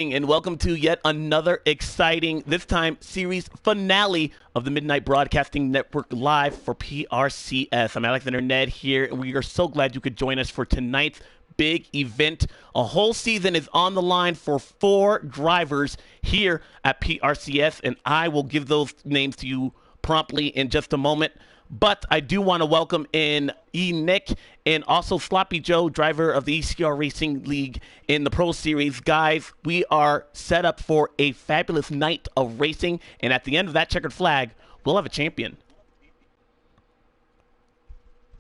And welcome to yet another exciting, this time series finale of the Midnight Broadcasting Network live for PRCS. I'm Alexander Ned here, and we are so glad you could join us for tonight's big event. A whole season is on the line for 4 drivers here at PRCS, and I will give those names to you promptly in just a moment. But I do want to welcome in Nick and also Sloppy Joe, driver of the ECR Racing League in the Pro Series. Guys, we are set up for a fabulous night of racing, and at the end of that checkered flag, we'll have a champion.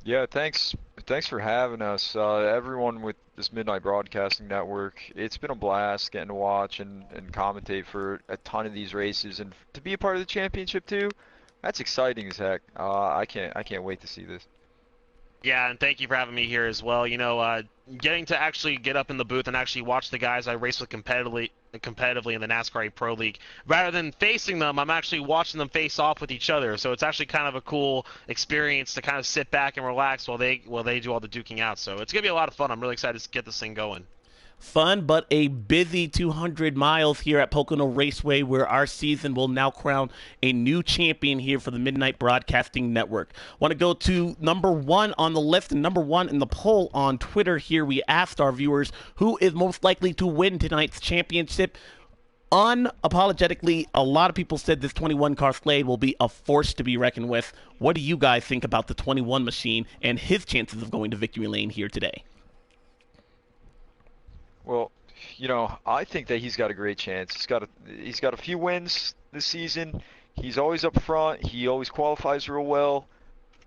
Yeah, thanks for having us. Everyone with this Midnight Broadcasting Network, it's been a blast getting to watch and commentate for a ton of these races, and to be a part of the championship too. That's exciting as heck. I can't wait to see this. Yeah, and thank you for having me here as well. You know, getting to actually get up in the booth and actually watch the guys I race with competitively in the NASCAR Pro League, rather than facing them, I'm actually watching them face off with each other. So it's actually kind of a cool experience to kind of sit back and relax while they do all the duking out. So it's gonna be a lot of fun. I'm really excited to get this thing going. Fun, but a busy 200 miles here at Pocono Raceway, where our season will now crown a new champion here for the Midnight Broadcasting Network. Want to go to number 1 on the list and number 1 in the poll on Twitter here. We asked our viewers who is most likely to win tonight's championship. Unapologetically, a lot of people said this 21 car Slade will be a force to be reckoned with. What do you guys think about the 21 machine and his chances of going to victory lane here today? Well, you know, I think that he's got a great chance. He's got a few wins this season. He's always up front. He always qualifies real well,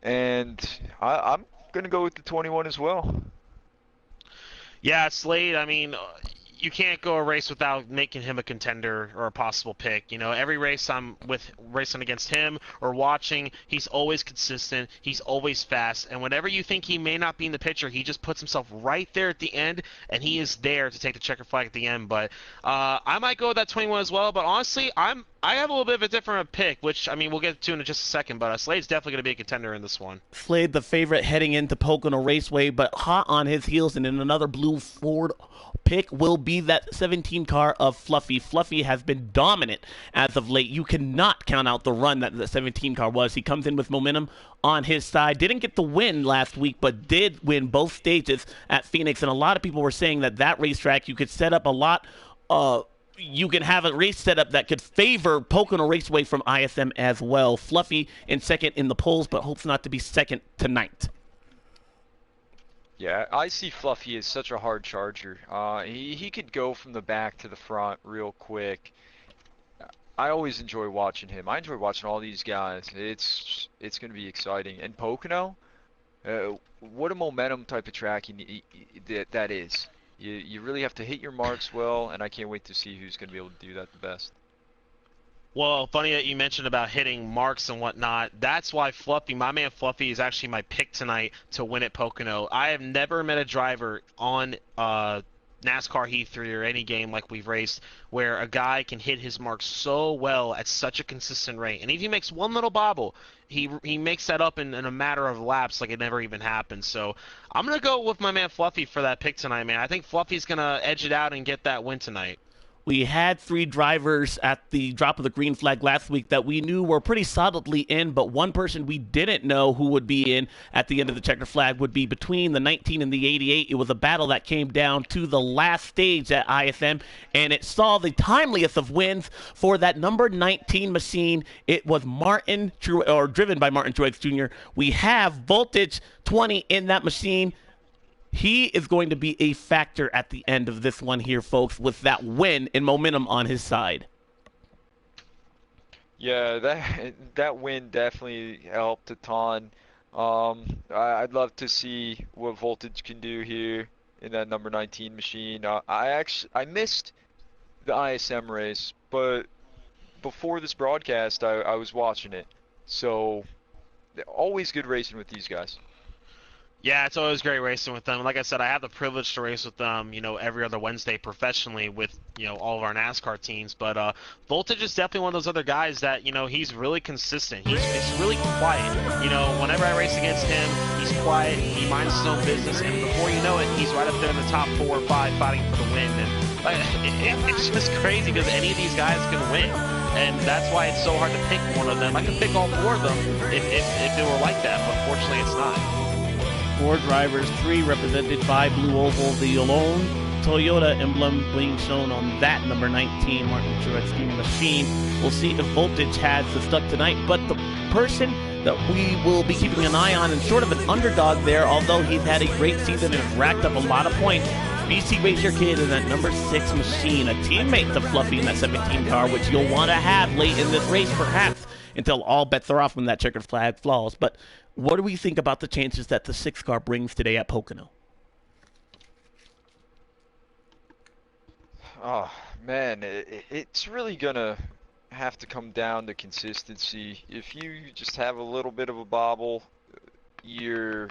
and I'm gonna go with the 21 as well. Yeah, Slade, I mean, you can't go a race without making him a contender or a possible pick. You know, every race I'm racing against him or watching, he's always consistent, he's always fast, and whenever you think he may not be in the picture, he just puts himself right there at the end, and he is there to take the checker flag at the end. But I might go with that 21 as well, but honestly, I have a little bit of a different pick, which, I mean, we'll get to in just a second, but Slade's definitely going to be a contender in this one. Slade, the favorite heading into Pocono Raceway, but hot on his heels, and in another blue Ford pick will be that 17 car of Fluffy. Fluffy has been dominant as of late. You cannot count out the run that the 17 car was. He comes in with momentum on his side. Didn't get the win last week, but did win both stages at Phoenix, and a lot of people were saying that racetrack, you could set up a lot you can have a race setup that could favor Pocono Raceway from ISM as well. Fluffy in second in the polls, but hopes not to be second tonight. Yeah, I see Fluffy as such a hard charger. He could go from the back to the front real quick. I always enjoy watching him. I enjoy watching all these guys. It's going to be exciting. And Pocono, what a momentum type of track that is. You really have to hit your marks well, and I can't wait to see who's going to be able to do that the best. Well, funny that you mentioned about hitting marks and whatnot. That's why Fluffy, my man Fluffy, is actually my pick tonight to win at Pocono. I have never met a driver on NASCAR Heat 3 or any game like we've raced where a guy can hit his marks so well at such a consistent rate. And if he makes one little bobble, he makes that up in a matter of laps like it never even happened. So I'm going to go with my man Fluffy for that pick tonight, man. I think Fluffy's going to edge it out and get that win tonight. We had 3 drivers at the drop of the green flag last week that we knew were pretty solidly in, but one person we didn't know who would be in at the end of the checker flag would be between the 19 and the 88. It was a battle that came down to the last stage at ISM, and it saw the timeliest of wins for that number 19 machine. It was driven by Martin Truex Jr. We have Voltage 20 in that machine. He is going to be a factor at the end of this one here, folks, with that win and momentum on his side. Yeah, that win definitely helped a ton. I'd love to see what Voltage can do here in that number 19 machine. I missed the ISM race, but before this broadcast, I was watching it. So always good racing with these guys. Yeah, it's always great racing with them. Like I said, I have the privilege to race with them, every other Wednesday professionally with, all of our NASCAR teams. But Voltage is definitely one of those other guys that, he's really consistent. He's really quiet. Whenever I race against him, he's quiet. He minds his own business, and before you know it, he's right up there in the top 4 or 5 fighting for the win. And it's just crazy because any of these guys can win. And that's why it's so hard to pick one of them. I could pick all 4 of them if it were like that, but fortunately it's not. 4 drivers, 3 represented by Blue Oval, the lone Toyota emblem being shown on that number 19 Martin Truex Steam Machine. We'll see if Voltage has the stuck tonight, but the person that we will be keeping an eye on and sort of an underdog there, although he's had a great season and has racked up a lot of points, BC Racer Kid in that number 6 machine, a teammate to Fluffy in that 17 car, which you'll want to have late in this race perhaps until all bets are off when that checkered flag falls. But what do we think about the chances that the 6 car brings today at Pocono? Oh, man, it's really going to have to come down to consistency. If you just have a little bit of a bobble, you're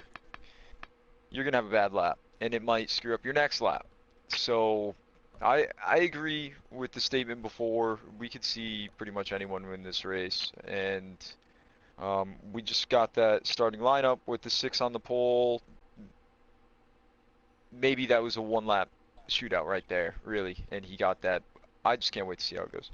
going to have a bad lap, and it might screw up your next lap. So I agree with the statement before. We could see pretty much anyone win this race, and we just got that starting lineup with the 6 on the pole. Maybe that was a 1-lap shootout right there, really, and he got that. I just can't wait to see how it goes.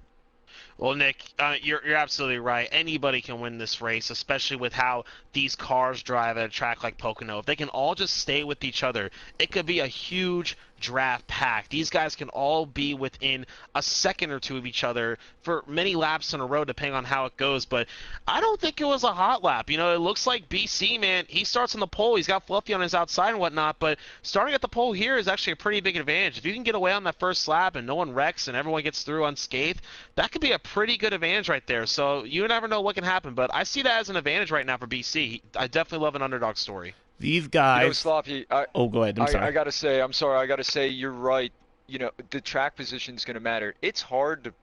Well, Nick, you're absolutely right. Anybody can win this race, especially with how these cars drive at a track like Pocono. If they can all just stay with each other, it could be a huge draft pack. These guys can all be within a second or 2 of each other for many laps in a row, depending on how it goes. But I don't think it was a hot lap. It looks like BC, man, he starts on the pole. He's got Fluffy on his outside and whatnot, but starting at the pole here is actually a pretty big advantage. If you can get away on that first lap and no one wrecks and everyone gets through unscathed, that could be a pretty good advantage right there. So you never know what can happen, but I see that as an advantage right now for BC. I definitely love an underdog story. These guys. Sloppy, go ahead. I'm sorry. I gotta say, you're right. The track position is gonna matter. It's hard to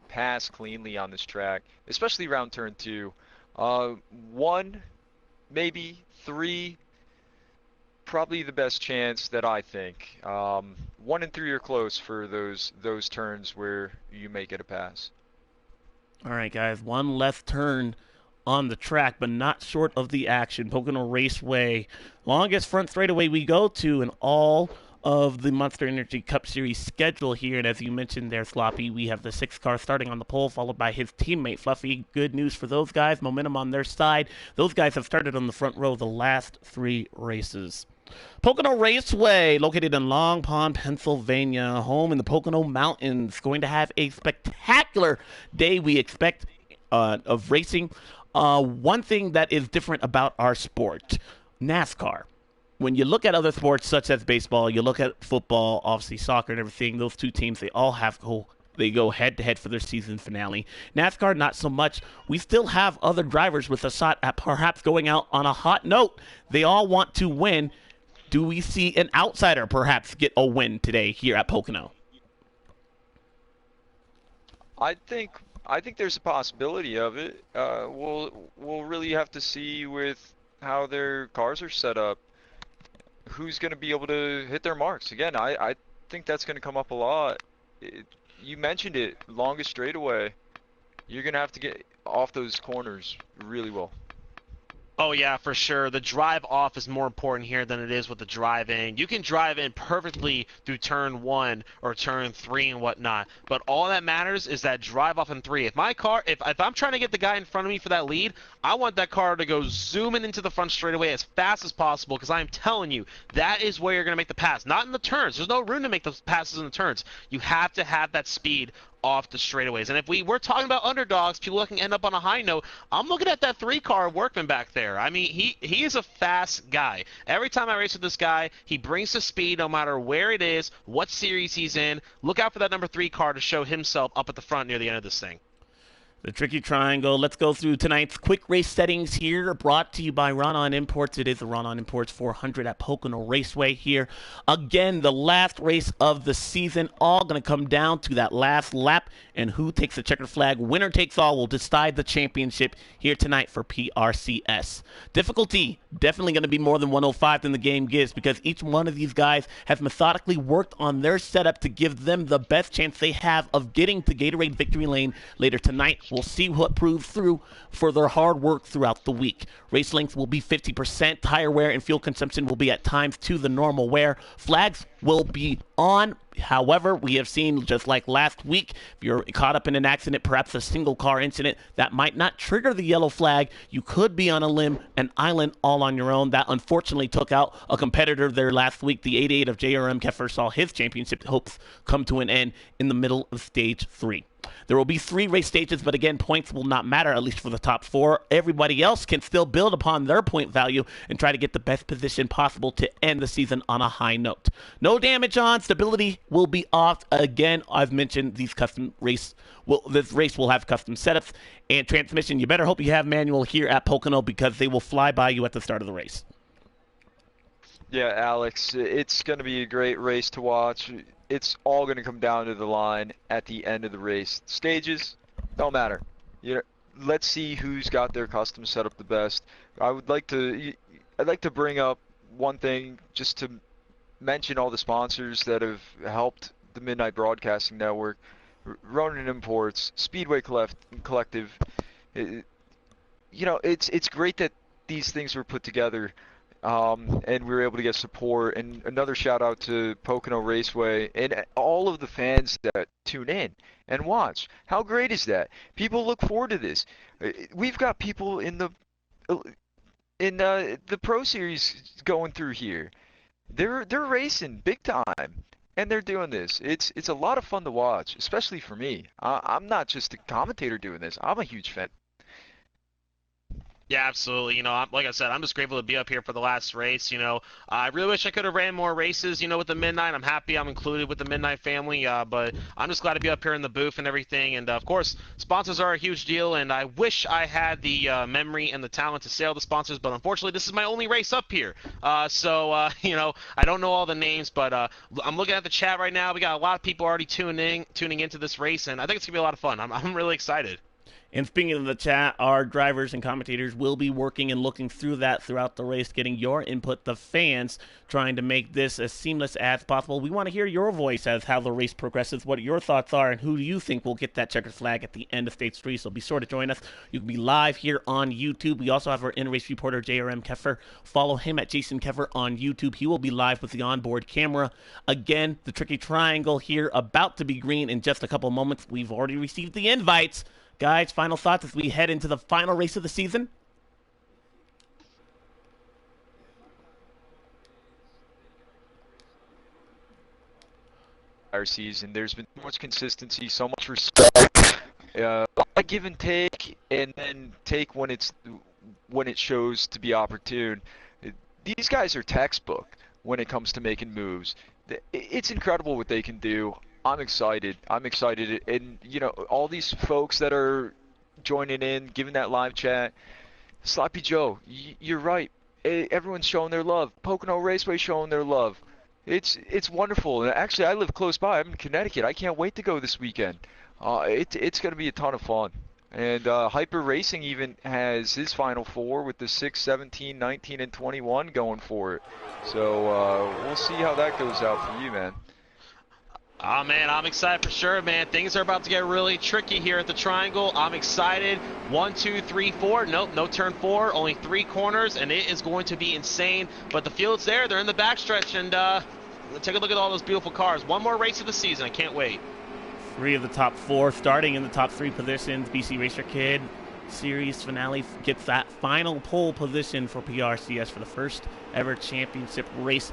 pass cleanly on this track, especially around turn 2. 1, maybe 3, probably the best chance that I think. 1 and 3 are close for those turns where you may get a pass. All right, guys. One less turn on the track, but not short of the action. Pocono Raceway, longest front straightaway we go to in all of the Monster Energy Cup Series schedule here. And as you mentioned there, Sloppy, we have the 6 car starting on the pole, followed by his teammate Fluffy. Good news for those guys. Momentum on their side. Those guys have started on the front row the last 3 races. Pocono Raceway, located in Long Pond, Pennsylvania, home in the Pocono Mountains, going to have a spectacular day, we expect, of racing. One thing that is different about our sport, NASCAR. When you look at other sports such as baseball, you look at football, obviously soccer and everything, those 2 teams, they all they go head-to-head for their season finale. NASCAR, not so much. We still have other drivers with a shot at perhaps going out on a hot note. They all want to win. Do we see an outsider perhaps get a win today here at Pocono? I think there's a possibility of it. We'll really have to see with how their cars are set up, who's going to be able to hit their marks. Again, I think that's going to come up a lot. You mentioned it, longest straightaway. You're going to have to get off those corners really well. Oh, yeah, for sure. The drive off is more important here than it is with the drive in. You can drive in perfectly through turn 1 or turn 3 and whatnot, but all that matters is that drive off in 3. If I'm trying to get the guy in front of me for that lead, I want that car to go zooming into the front straightaway as fast as possible, because I'm telling you, that is where you're going to make the pass. Not in the turns. There's no room to make those passes in the turns. You have to have that speed off the straightaways. And if we're talking about underdogs, people that can end up on a high note, I'm looking at that 3-car Workman back there. I mean, he is a fast guy. Every time I race with this guy, he brings the speed no matter where it is, what series he's in. Look out for that number 3 car to show himself up at the front near the end of this thing. The Tricky Triangle. Let's go through tonight's quick race settings here, brought to you by Ronin Imports. It is the Ronin Imports 400 at Pocono Raceway here. Again, the last race of the season, all going to come down to that last lap, and who takes the checkered flag. Winner takes all will decide the championship here tonight for PRCS. Difficulty, definitely going to be more than 105 than the game gives, because each one of these guys has methodically worked on their setup to give them the best chance they have of getting to Gatorade Victory Lane later tonight. We'll see what proves through for their hard work throughout the week. Race length will be 50%. Tire wear and fuel consumption will be at times to the normal wear. Flags will be on. However, we have seen, just like last week, if you're caught up in an accident, perhaps a single car incident, that might not trigger the yellow flag. You could be on a limb, an island, all on your own. That unfortunately took out a competitor there last week. The 88 of JRM Keffer saw his championship hopes come to an end in the middle of stage 3. There will be 3 race stages, but again, points will not matter, at least for the top 4. Everybody else can still build upon their point value and try to get the best position possible to end the season on a high note. No damage on. Stability will be off. Again, I've mentioned this race will have custom setups. And transmission, you better hope you have manual here at Pocono, because they will fly by you at the start of the race. Yeah, Alex, it's going to be a great race to watch. It's all going to come down to the line at the end of the race. Stages don't matter. Let's see who's got their custom setup the best. I'd like to bring up one thing, just to mention all the sponsors that have helped the Midnight Broadcasting Network. Ronin Imports, Speedway Collective. It's great that these things were put together. And we were able to get support. And another shout out to Pocono Raceway and all of the fans that tune in and watch. How great is that? People look forward to this. We've got people in the Pro Series going through here. They're racing big time, and they're doing this. It's a lot of fun to watch, especially for me. I'm not just a commentator doing this. I'm a huge fan. Yeah, absolutely. Like I said, I'm just grateful to be up here for the last race. I really wish I could have ran more races, with the Midnight. I'm happy I'm included with the Midnight family, but I'm just glad to be up here in the booth and everything. And, of course, sponsors are a huge deal, and I wish I had the memory and the talent to say all the sponsors, but unfortunately, this is my only race up here. So, I don't know all the names, but I'm looking at the chat right now. We got a lot of people already tuning into this race, and I think it's going to be a lot of fun. I'm really excited. And speaking of the chat, our drivers and commentators will be working and looking through that throughout the race, getting your input, the fans, trying to make this as seamless as possible. We want to hear your voice as how the race progresses, what your thoughts are, and who you think will get that checkered flag at the end of Stage 3. So be sure to join us. You can be live here on YouTube. We also have our in-race reporter, JRM Keffer. Follow him at Jason Keffer on YouTube. He will be live with the onboard camera. Again, the Tricky Triangle here, about to be green in just a couple moments. We've already received the invites. Guys, final thoughts as we head into the final race of the season? Our season, there's been so much consistency, so much respect, give and take, and then take when it shows to be opportune. These guys are textbook when it comes to making moves. It's incredible what they can do. I'm excited. And, all these folks that are joining in, giving that live chat. Sloppy Joe, you're right. Everyone's showing their love. Pocono Raceway showing their love. It's wonderful. And actually, I live close by. I'm in Connecticut. I can't wait to go this weekend. It's going to be a ton of fun. And Hyper Racing even has his Final Four with the 6, 17, 19, and 21 going for it. So we'll see how that goes out for you, man. Oh, man, I'm excited for sure, man. Things are about to get really tricky here at the Triangle. I'm excited. 1, 2, 3, 4. Nope, no turn 4. Only 3 corners, and it is going to be insane. But the field's there. They're in the backstretch, and take a look at all those beautiful cars. One more race of the season. I can't wait. 3 of the top 4 starting in the top 3 positions. BC Racer Kid Series finale gets that final pole position for PRCS for the first ever championship race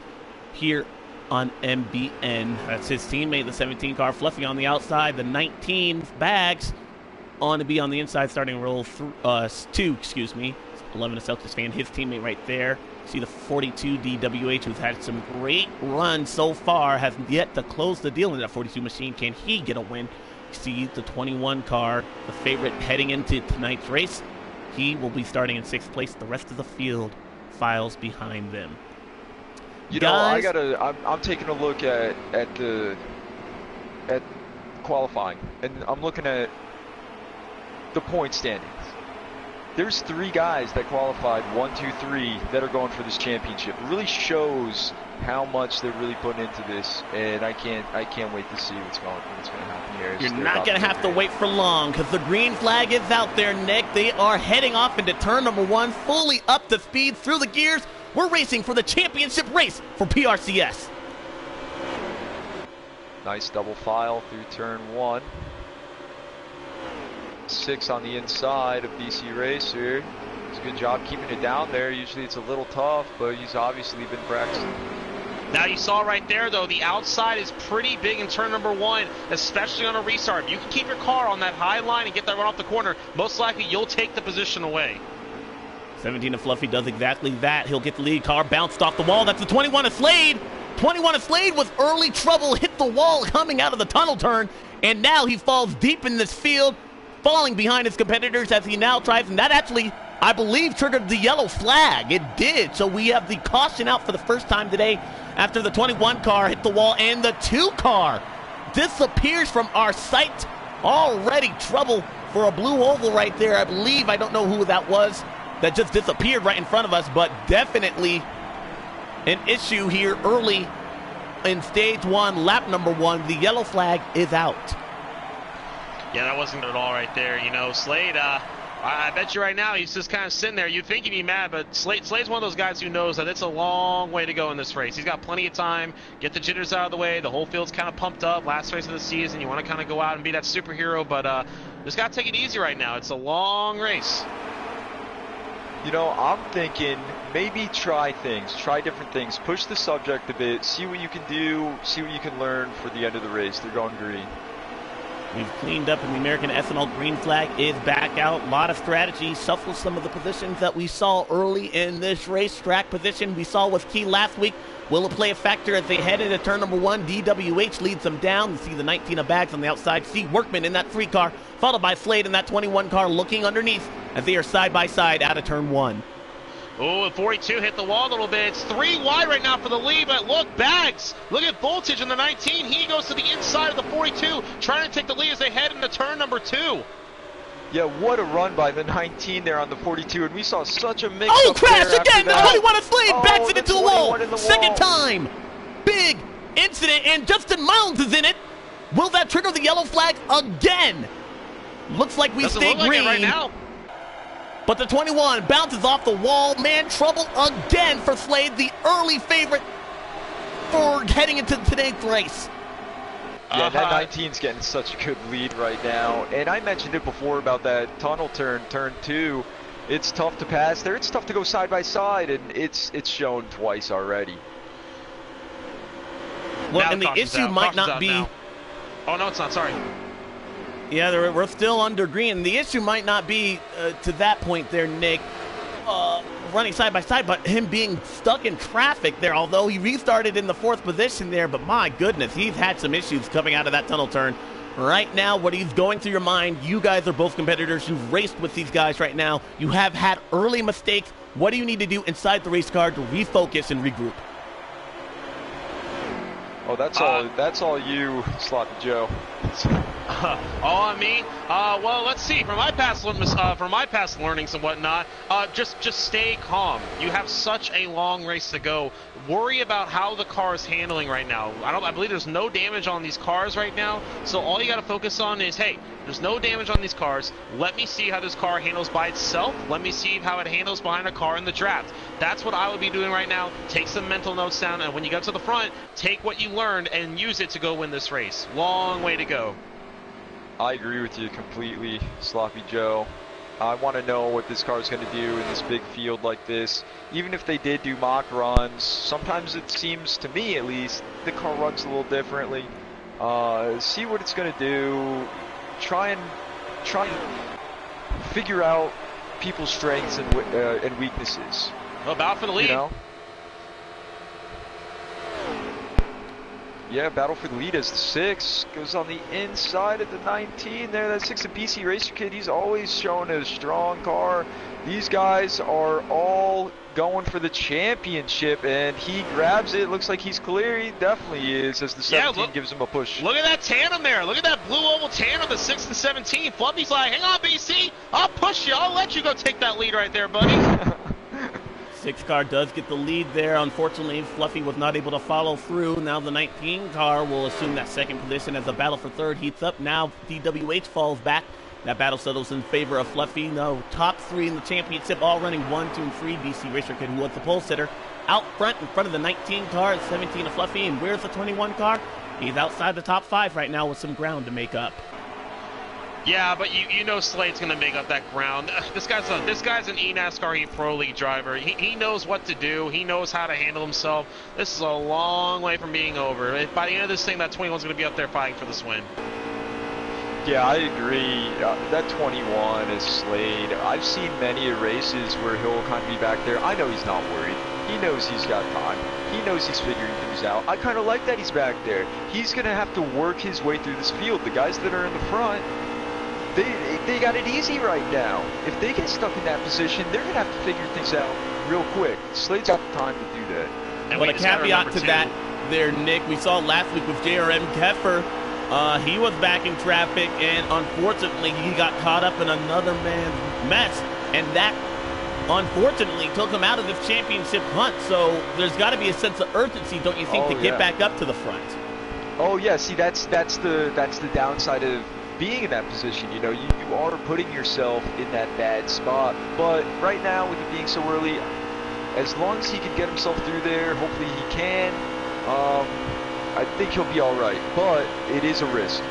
here on MBN. That's his teammate, the 17 car. Fluffy on the outside. The 19 Bags on to be on the inside, starting roll 2, 11 a Celtics fan. His teammate right there. See the 42 DWH, who's had some great runs so far, has yet to close the deal in that 42 machine. Can he get a win? See the 21 car, the favorite heading into tonight's race. He will be starting in 6th place. The rest of the field files behind them. You know, I'm taking a look at qualifying, and I'm looking at the point standings. There's 3 guys that qualified, 1, 2, 3, that are going for this championship. It really shows how much they're really putting into this, and I can't wait to see what's going to happen here. You're not going to have to wait for long, because the green flag is out there, Nick. They are heading off into turn number 1, fully up to speed through the gears. We're racing for the championship race for PRCS. Nice double file through turn 1. 6 on the inside of BC Racer. It's a good job keeping it down there. Usually it's a little tough, but he's obviously been practicing. Now you saw right there, though, the outside is pretty big in turn number 1, especially on a restart. If you can keep your car on that high line and get that run off the corner, most likely you'll take the position away. 17 of Fluffy does exactly that. He'll get the lead car, bounced off the wall. That's the 21 of Slade. 21 of Slade with early trouble, hit the wall coming out of the tunnel turn, and now he falls deep in this field, falling behind his competitors as he now tries, and that actually, I believe, triggered the yellow flag. It did. So we have the caution out for the first time today after the 21 car hit the wall, and the 2 car disappears from our sight. Already trouble for a blue oval right there. I believe, I don't know who that was, that just disappeared right in front of us, but definitely an issue here early in stage 1, lap number 1. The yellow flag is out. Yeah, that wasn't good at all right there. You know, Slade, I bet you right now he's just kind of sitting there. You'd think he'd be mad, but Slade's one of those guys who knows that it's a long way to go in this race. He's got plenty of time. Get the jitters out of the way. The whole field's kind of pumped up. Last race of the season. You want to kind of go out and be that superhero, but just got to take it easy right now. It's a long race. You know, I'm thinking maybe try different things, push the subject a bit, see what you can do, see what you can learn for the end of the race. They're going green. We've cleaned up, and the American Ethanol green flag is back out. A lot of strategy, shuffle some of the positions that we saw early in this race. Track position we saw was key last week. Will it play a factor as they head into turn number 1? DWH leads them down. You see the 19 of Bags on the outside. See Workman in that 3 car, followed by Slade in that 21 car, looking underneath as they are side by side out of turn 1. Oh, 42 hit the wall a little bit. It's 3 wide right now for the lead, but look, Bags. Look at Voltage in the 19. He goes to the inside of the 42, trying to take the lead as they head into turn number 2. Yeah, what a run by the 19 there on the 42, and we saw such a mix. Oh, crash again! The 21 of Slade backs it into the wall. Second wall. Time. Big incident, and Justin Mounds is in it. Will that trigger the yellow flag again? Looks like we Doesn't stay look green. like it right now. But the 21 bounces off the wall. Man, trouble again for Slade, the early favorite for heading into today's race. Yeah, that 19's getting such a good lead right now. And I mentioned it before about that tunnel turn, turn 2. It's tough to pass there. It's tough to go side by side, and it's shown twice already. Well, now and the issue might not be... Now. Oh, no, it's not. Sorry. Yeah, we're still under green. The issue might not be to that point there, Nick, running side by side, but him being stuck in traffic there, although he restarted in the 4th position there. But my goodness, he's had some issues coming out of that tunnel turn. Right now, what he's going through your mind, you guys are both competitors. You've raced with these guys right now. You have had early mistakes. What do you need to do inside the race car to refocus and regroup? Oh, that's all you, Sloppy Joe. All on me. Well, let's see. From my past learnings and whatnot, just stay calm. You have such a long race to go. Worry about how the car is handling right now. I believe there's no damage on these cars right now. So all you got to focus on is, hey, there's no damage on these cars. Let me see how this car handles by itself. Let me see how it handles behind a car in the draft. That's what I would be doing right now. Take some mental notes down, and when you get to the front, take what you learned and use it to go win this race. Long way to go. I agree with you completely, Sloppy Joe. I want to know what this car is going to do in this big field like this. Even if they did do mock runs, sometimes it seems, to me at least, the car runs a little differently. See what it's going to do. Try and figure out people's strengths and weaknesses. Well, about for the lead. You know? Yeah, battle for the lead as the 6 goes on the inside of the 19 there. That 6 of BC Racer Kid, he's always shown a strong car. These guys are all going for the championship, and he grabs it. Looks like he's clear. He definitely is, as the 17 gives him a push. Look at that tandem there. Look at that blue oval tandem, the 6 and 17. Fluffy's like, hang on, BC. I'll push you. I'll let you go take that lead right there, buddy. 6 car does get the lead there. Unfortunately, Fluffy was not able to follow through. Now the 19 car will assume that second position as the battle for third heats up. Now DWH falls back. That battle settles in favor of Fluffy. No, top 3 in the championship, all running 1, 2, and 3. BC Racer Kid, who was the pole sitter, out front in front of the 19 car at 17 of Fluffy. And where's the 21 car? He's outside the top 5 right now with some ground to make up. Yeah, but you know Slade's going to make up that ground. This guy's an eNASCAR Pro League driver. He knows what to do. He knows how to handle himself. This is a long way from being over. By the end of this thing, that 21's going to be up there fighting for this win. Yeah, I agree. That 21 is Slade. I've seen many races where he'll kind of be back there. I know he's not worried. He knows he's got time. He knows he's figuring things out. I kind of like that he's back there. He's going to have to work his way through this field. The guys that are in the front, they got it easy right now. If they get stuck in that position, they're going to have to figure things out real quick. Slade's got time to do that. And But a caveat to that there, Nick, we saw last week with JRM Keffer. He was back in traffic, and unfortunately, he got caught up in another man's mess, and that unfortunately took him out of this championship hunt. So there's got to be a sense of urgency, don't you think, to get back up to the front? Oh yeah, see that's the downside of being in that position. You know, you are putting yourself in that bad spot. But right now, with it being so early, as long as he can get himself through there, hopefully he can. I think he'll be all right, but it is a risk.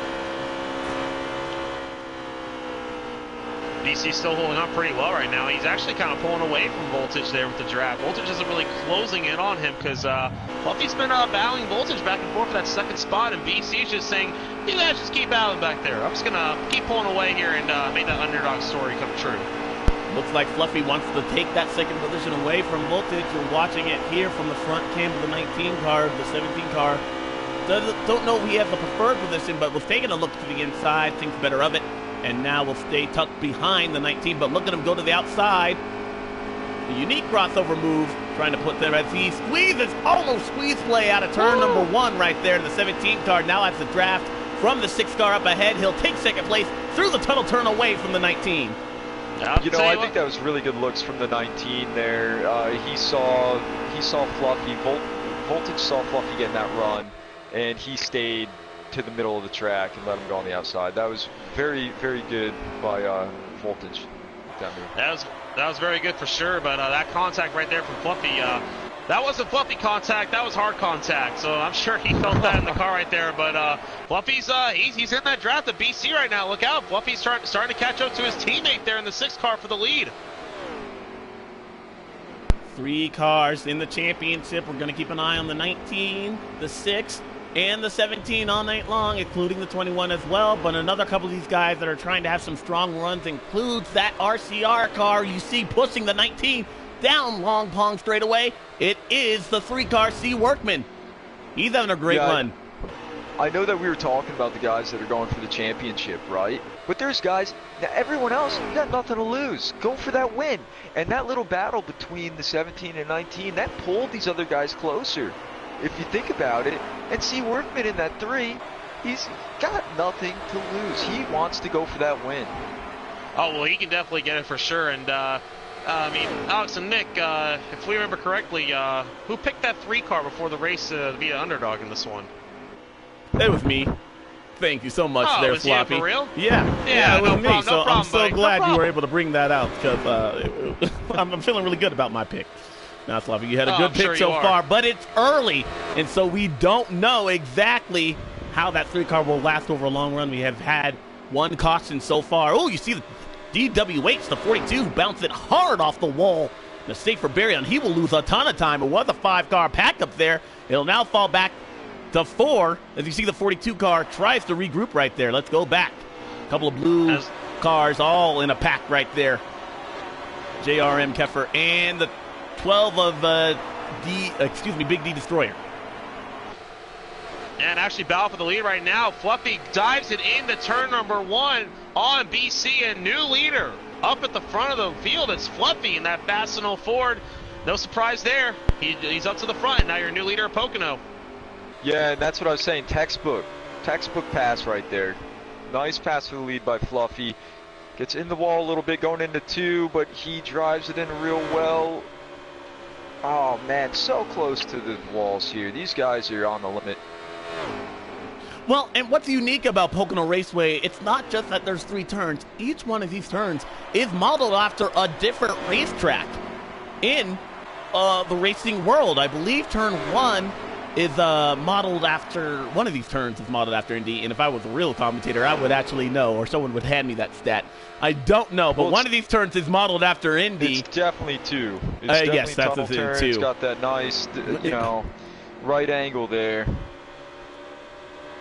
BC's still holding on pretty well right now. He's actually kind of pulling away from Voltage there with the draft. Voltage isn't really closing in on him because Fluffy's been battling Voltage back and forth for that second spot, and BC's just saying, you guys just keep battling back there. I'm just going to keep pulling away here and make that underdog story come true. Looks like Fluffy wants to take that second position away from Voltage. We're watching it here from the front cam of the 19 car, the 17 car. Don't know if he has the preferred position, but was taking a look to the inside, thinks better of it, and now will stay tucked behind the 19. But look at him go to the outside. The unique crossover move, trying to put them as he squeezes, almost squeeze play out of turn number 1 right there in the 17 car. Now has the draft from the 6 car up ahead. He'll take second place through the tunnel turn away from the 19. You know, I think that was really good looks from the 19 there. He saw Fluffy. Voltage saw Fluffy getting that run, and he stayed to the middle of the track and let him go on the outside. That was very, very good by Voltage. That was very good for sure, but that contact right there from Fluffy, that wasn't Fluffy contact, that was hard contact. So I'm sure he felt that in the car right there. But Fluffy's he's in that draft at BC right now. Look out, Fluffy's starting to catch up to his teammate there in the 6 car for the lead. 3 cars in the championship. We're going to keep an eye on the 19, the 6, and the 17 all night long, including the 21 as well. But another couple of these guys that are trying to have some strong runs includes that RCR car you see pushing the 19 down Long Pong straightaway. It is the 3 car C Workman. He's having a great run. I know that we were talking about the guys that are going for the championship, right? But there's guys, now everyone else, you got nothing to lose. Go for that win. And that little battle between the 17 and 19, that pulled these other guys closer. If you think about it, and see Workman in that 3, he's got nothing to lose. He wants to go for that win. Oh, well, he can definitely get it for sure. And, I mean, Alex and Nick, if we remember correctly, who picked that 3 car before the race to be an underdog in this one? It was me. Thank you so much there, Floppy. You for real? Yeah, it was me. So I'm so buddy. glad you were able to bring that out because I'm feeling really good about my pick. Now, Floppy, you had a good pick so far, but it's early, and so we don't know exactly how that 3 car will last over a long run. We have had 1 caution so far. Oh, you see the DWH, the 42, bounce it hard off the wall. Mistake for Barry, and he will lose a ton of time. It was a 5 car pack up there. It'll now fall back to 4. As you see, the 42 car tries to regroup right there. Let's go back. A couple of blue cars all in a pack right there. JRM Keffer and the 12 of Big D Destroyer. And actually battle for the lead right now. Fluffy dives it into turn number 1 on BC, and new leader up at the front of the field. It's Fluffy in that Fastenal Ford. No surprise there. He's up to the front, and now your new leader at Pocono. Yeah, and that's what I was saying. Textbook pass right there. Nice pass for the lead by Fluffy. Gets in the wall a little bit going into 2, but he drives it in real well. Oh man, so close to the walls here. These guys are on the limit. Well, and what's unique about Pocono Raceway, it's not just that there's 3 turns. Each one of these turns is modeled after a different racetrack in the racing world. I believe turn 1 is modeled after, one of these turns is modeled after Indy, and if I was a real commentator, I would actually know, or someone would hand me that stat. I don't know, but one of these turns is modeled after Indy. It's definitely 2. It's definitely yes, that's tunnel the turn. thing, It's too. got that nice, right angle there.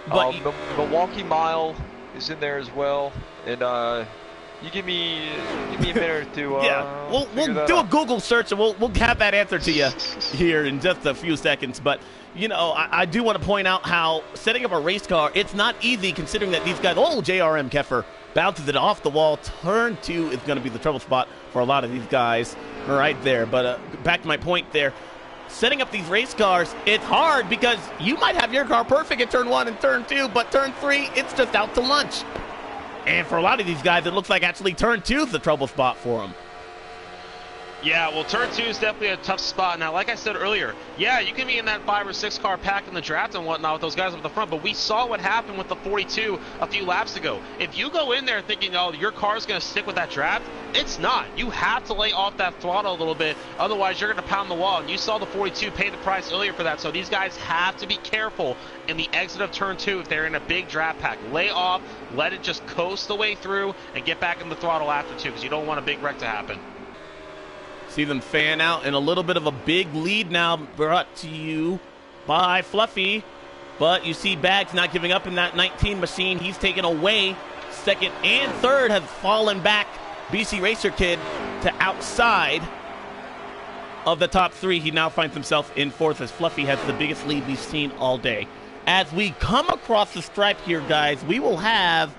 But Milwaukee Mile is in there as well, and you give me a minute to yeah, we'll do out. a Google search, and we'll have that answer to you here in just a few seconds. But you know, I do want to point out how setting up a race car, it's not easy considering that these guys. Oh, JRM Keffer bounces it off the wall. Turn 2 is going to be the trouble spot for a lot of these guys right there. But back to my point there. Setting up these race cars, it's hard because you might have your car perfect at turn 1 and turn 2, but turn 3, it's just out to lunch. And for a lot of these guys, it looks like actually turn 2 is the trouble spot for them. Yeah, well, turn 2 is definitely a tough spot. Now, like I said earlier, yeah, you can be in that 5 or 6 car pack in the draft and whatnot with those guys up at the front, but we saw what happened with the 42 a few laps ago. If you go in there thinking, oh, your car's going to stick with that draft, it's not. You have to lay off that throttle a little bit, otherwise you're going to pound the wall. And you saw the 42 pay the price earlier for that, so these guys have to be careful in the exit of turn 2 if they're in a big draft pack. Lay off, let it just coast the way through, and get back in the throttle after 2, because you don't want a big wreck to happen. See them fan out, and a little bit of a big lead now brought to you by Fluffy. But you see Bags not giving up in that 19 machine. He's taken away. Second and third have fallen back. BC Racer Kid to outside of the top 3. He now finds himself in 4th as Fluffy has the biggest lead we've seen all day. As we come across the stripe here, guys, we will have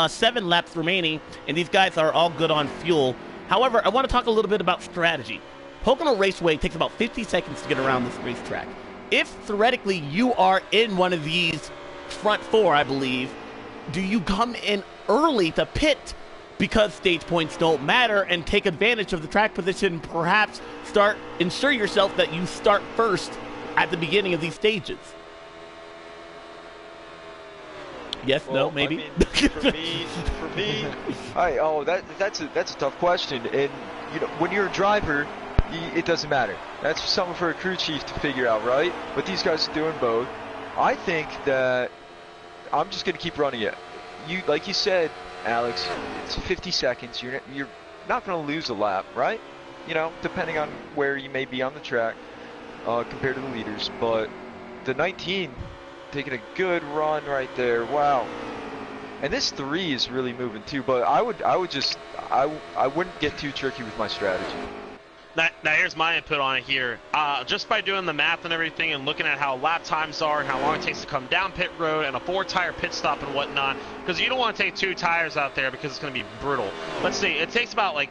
7 laps remaining, and these guys are all good on fuel. However, I want to talk a little bit about strategy. Pocono Raceway takes about 50 seconds to get around this racetrack. If, theoretically, you are in one of these front 4, I believe, do you come in early to pit because stage points don't matter and take advantage of the track position, perhaps ensure yourself that you start first at the beginning of these stages? Yes, well, no, maybe. I mean, for me, that's a tough question. And you know, when you're a driver, it doesn't matter. That's something for a crew chief to figure out, right? But these guys are doing both. I think that I'm just going to keep running it. Like you said, Alex, it's 50 seconds. You're not going to lose a lap, right? You know, depending on where you may be on the track compared to the leaders. But the 19. Taking a good run right there. Wow. And this 3 is really moving too, but I wouldn't get too tricky with my strategy. Now here's my input on it here. Just by doing the math and everything and looking at how lap times are and how long it takes to come down pit road and a 4-tire pit stop and whatnot, because you don't want to take 2 tires out there because it's going to be brutal. Let's see, it takes about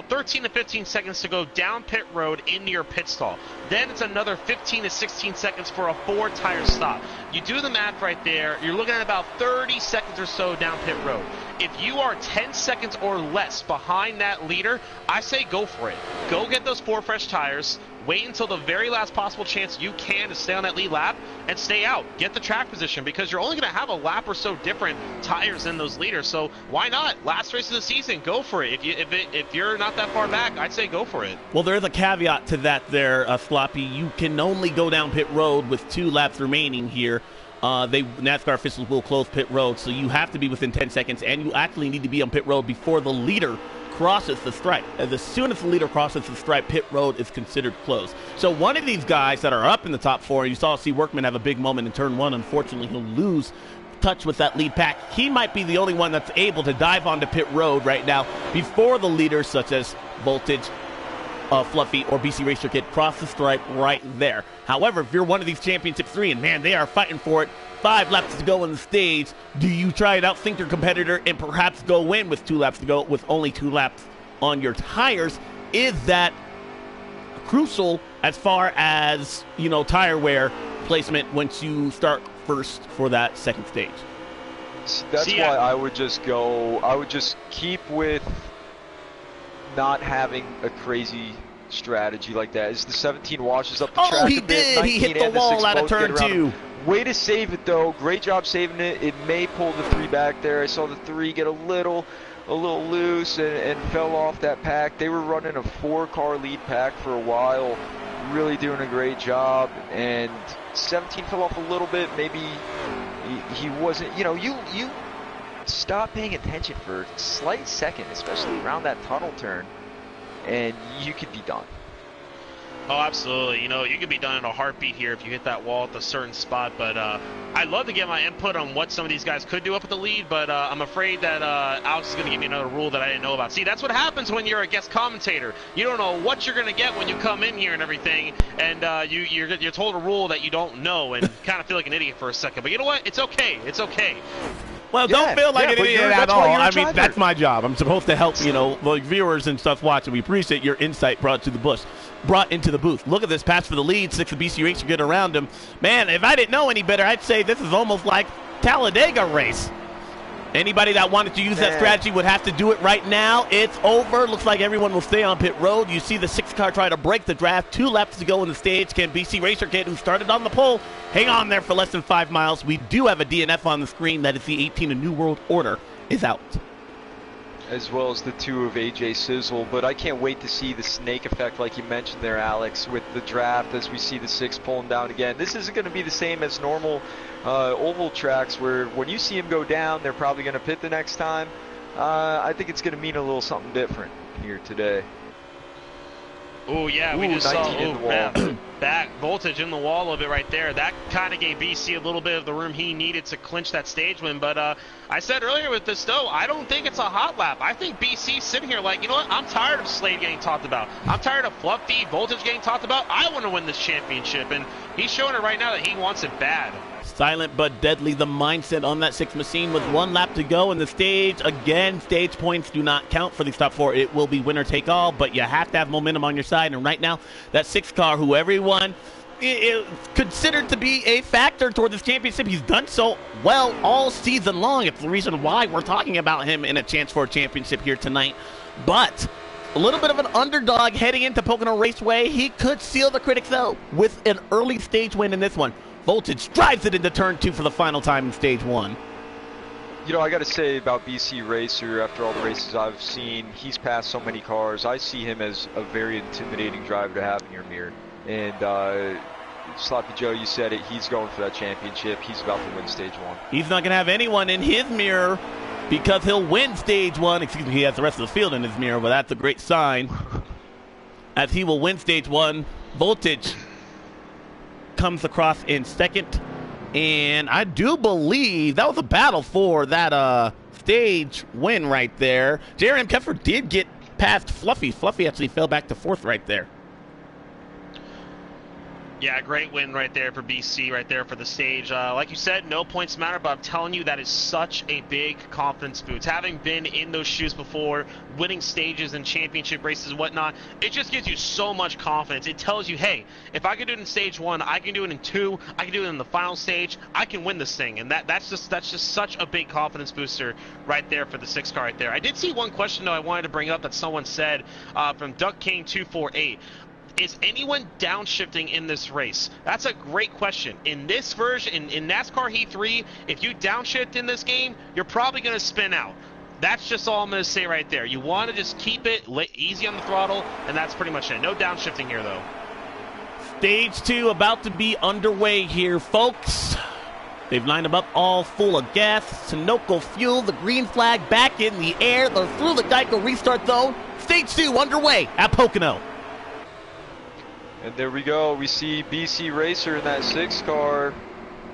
13 to 15 seconds to go down pit road into your pit stall. Then it's another 15 to 16 seconds for a 4-tire stop. You do the math right there, you're looking at about 30 seconds or so down pit road. If you are 10 seconds or less behind that leader, I say go for it. Go get those 4 fresh tires. Wait until the very last possible chance you can to stay on that lead lap and stay out. Get the track position because you're only going to have a lap or so different tires than those leaders. So why not? Last race of the season, go for it. If you're not that far back, I'd say go for it. Well, there's a caveat to that there, Sloppy. You can only go down pit road with 2 laps remaining here. NASCAR officials will close pit road, so you have to be within 10 seconds, and you actually need to be on pit road before the leader crosses the stripe. As soon as the leader crosses the stripe, pit road is considered closed. So one of these guys that are up in the top 4, you saw C. Workman have a big moment in turn 1. Unfortunately, he'll lose touch with that lead pack. He might be the only one that's able to dive onto pit road right now before the leaders such as Voltage Fluffy or BC Racer Kid cross the stripe right there. However, if you're one of these Championship 3 and, man, they are fighting for it, 5 laps to go on the stage, do you try to outthink your competitor and perhaps go in with 2 laps to go with only 2 laps on your tires? Is that crucial as far as, tire wear placement once you start first for that second stage? That's why I would just keep with not having a crazy strategy like that. As the 17 washes up the track he a bit, did. He hit the wall out of turn 2. Way to save it, though. Great job saving it. It may pull the 3 back there. I saw the 3 get a little loose and fell off that pack. They were running a 4-car lead pack for a while, really doing a great job. And 17 fell off a little bit. Maybe he wasn't. You stop paying attention for a slight second, especially around that tunnel turn, and you could be done. Oh, absolutely. You could be done in a heartbeat here if you hit that wall at a certain spot. But I'd love to get my input on what some of these guys could do up at the lead, but I'm afraid that Alex is going to give me another rule that I didn't know about. See, that's what happens when you're a guest commentator. You don't know what you're going to get when you come in here and everything, and you're told a rule that you don't know and kind of feel like an idiot for a second. But you know what? It's okay. It's okay. Well, don't feel like an idiot at all. I mean, that's my job. I'm supposed to help, like viewers and stuff watching. We appreciate your insight brought into the booth. Look at this pass for the lead. 6 of BC Racer get around him. Man, if I didn't know any better, I'd say this is almost like Talladega race. Anybody that wanted to use that strategy would have to do it right now. It's over. Looks like everyone will stay on pit road. You see the 6 car try to break the draft. 2 laps to go in the stage. Can BC Racer Kid, who started on the pole, hang on there for less than 5 miles? We do have a DNF on the screen. That is the 18 of New World Order is out, as well as the 2 of AJ Sizzle. But I can't wait to see the snake effect like you mentioned there, Alex, with the draft as we see the 6 pulling down again. This isn't going to be the same as normal oval tracks where when you see them go down, they're probably going to pit the next time. I think it's going to mean a little something different here today. Oh, yeah, we just saw back voltage in the wall a little bit right there. That kind of gave BC a little bit of the room he needed to clinch that stage win. But I said earlier with this, though, I don't think it's a hot lap. I think BC's sitting here like, you know what, I'm tired of Slade getting talked about. I'm tired of Fluffy, Voltage getting talked about. I want to win this championship, and he's showing it right now that he wants it bad. Silent but deadly, the mindset on that 6 machine with 1 lap to go in the stage. Again, stage points do not count for these top 4. It will be winner take all, but you have to have momentum on your side. And right now, that 6 car, who everyone is considered to be a factor toward this championship, he's done so well all season long. It's the reason why we're talking about him in a chance for a championship here tonight. But a little bit of an underdog heading into Pocono Raceway. He could seal the critics, though, with an early stage win in this one. Voltage drives it into turn 2 for the final time in stage 1. I got to say about BC Racer, after all the races I've seen, he's passed so many cars. I see him as a very intimidating driver to have in your mirror. And Sloppy Joe, you said it, he's going for that championship. He's about to win stage 1. He's not going to have anyone in his mirror because he'll win stage 1. Excuse me, he has the rest of the field in his mirror, but that's a great sign, as he will win stage 1. Voltage comes across in second, and I do believe that was a battle for that stage win right there. J.R.M. Keffer did get past Fluffy. Fluffy actually fell back to 4th right there. Yeah, great win right there for BC, right there for the stage. Like you said, no points matter, but I'm telling you, that is such a big confidence boost. Having been in those shoes before, winning stages and championship races and whatnot, it just gives you so much confidence. It tells you, hey, if I can do it in stage 1, I can do it in 2, I can do it in the final stage, I can win this thing. And that's just such a big confidence booster right there for the 6 car right there. I did see one question, though, I wanted to bring up that someone said from Duck King 248. Is anyone downshifting in this race? That's a great question. In this version, in NASCAR Heat 3, if you downshift in this game, you're probably going to spin out. That's just all I'm going to say right there. You want to just keep it easy on the throttle, and that's pretty much it. No downshifting here, though. Stage 2 about to be underway here, folks. They've lined them up all full of gas. Sunoco fuel, the green flag back in the air. They're through the Geico restart zone. Stage 2 underway at Pocono. And there we go. We see BC Racer in that 6 car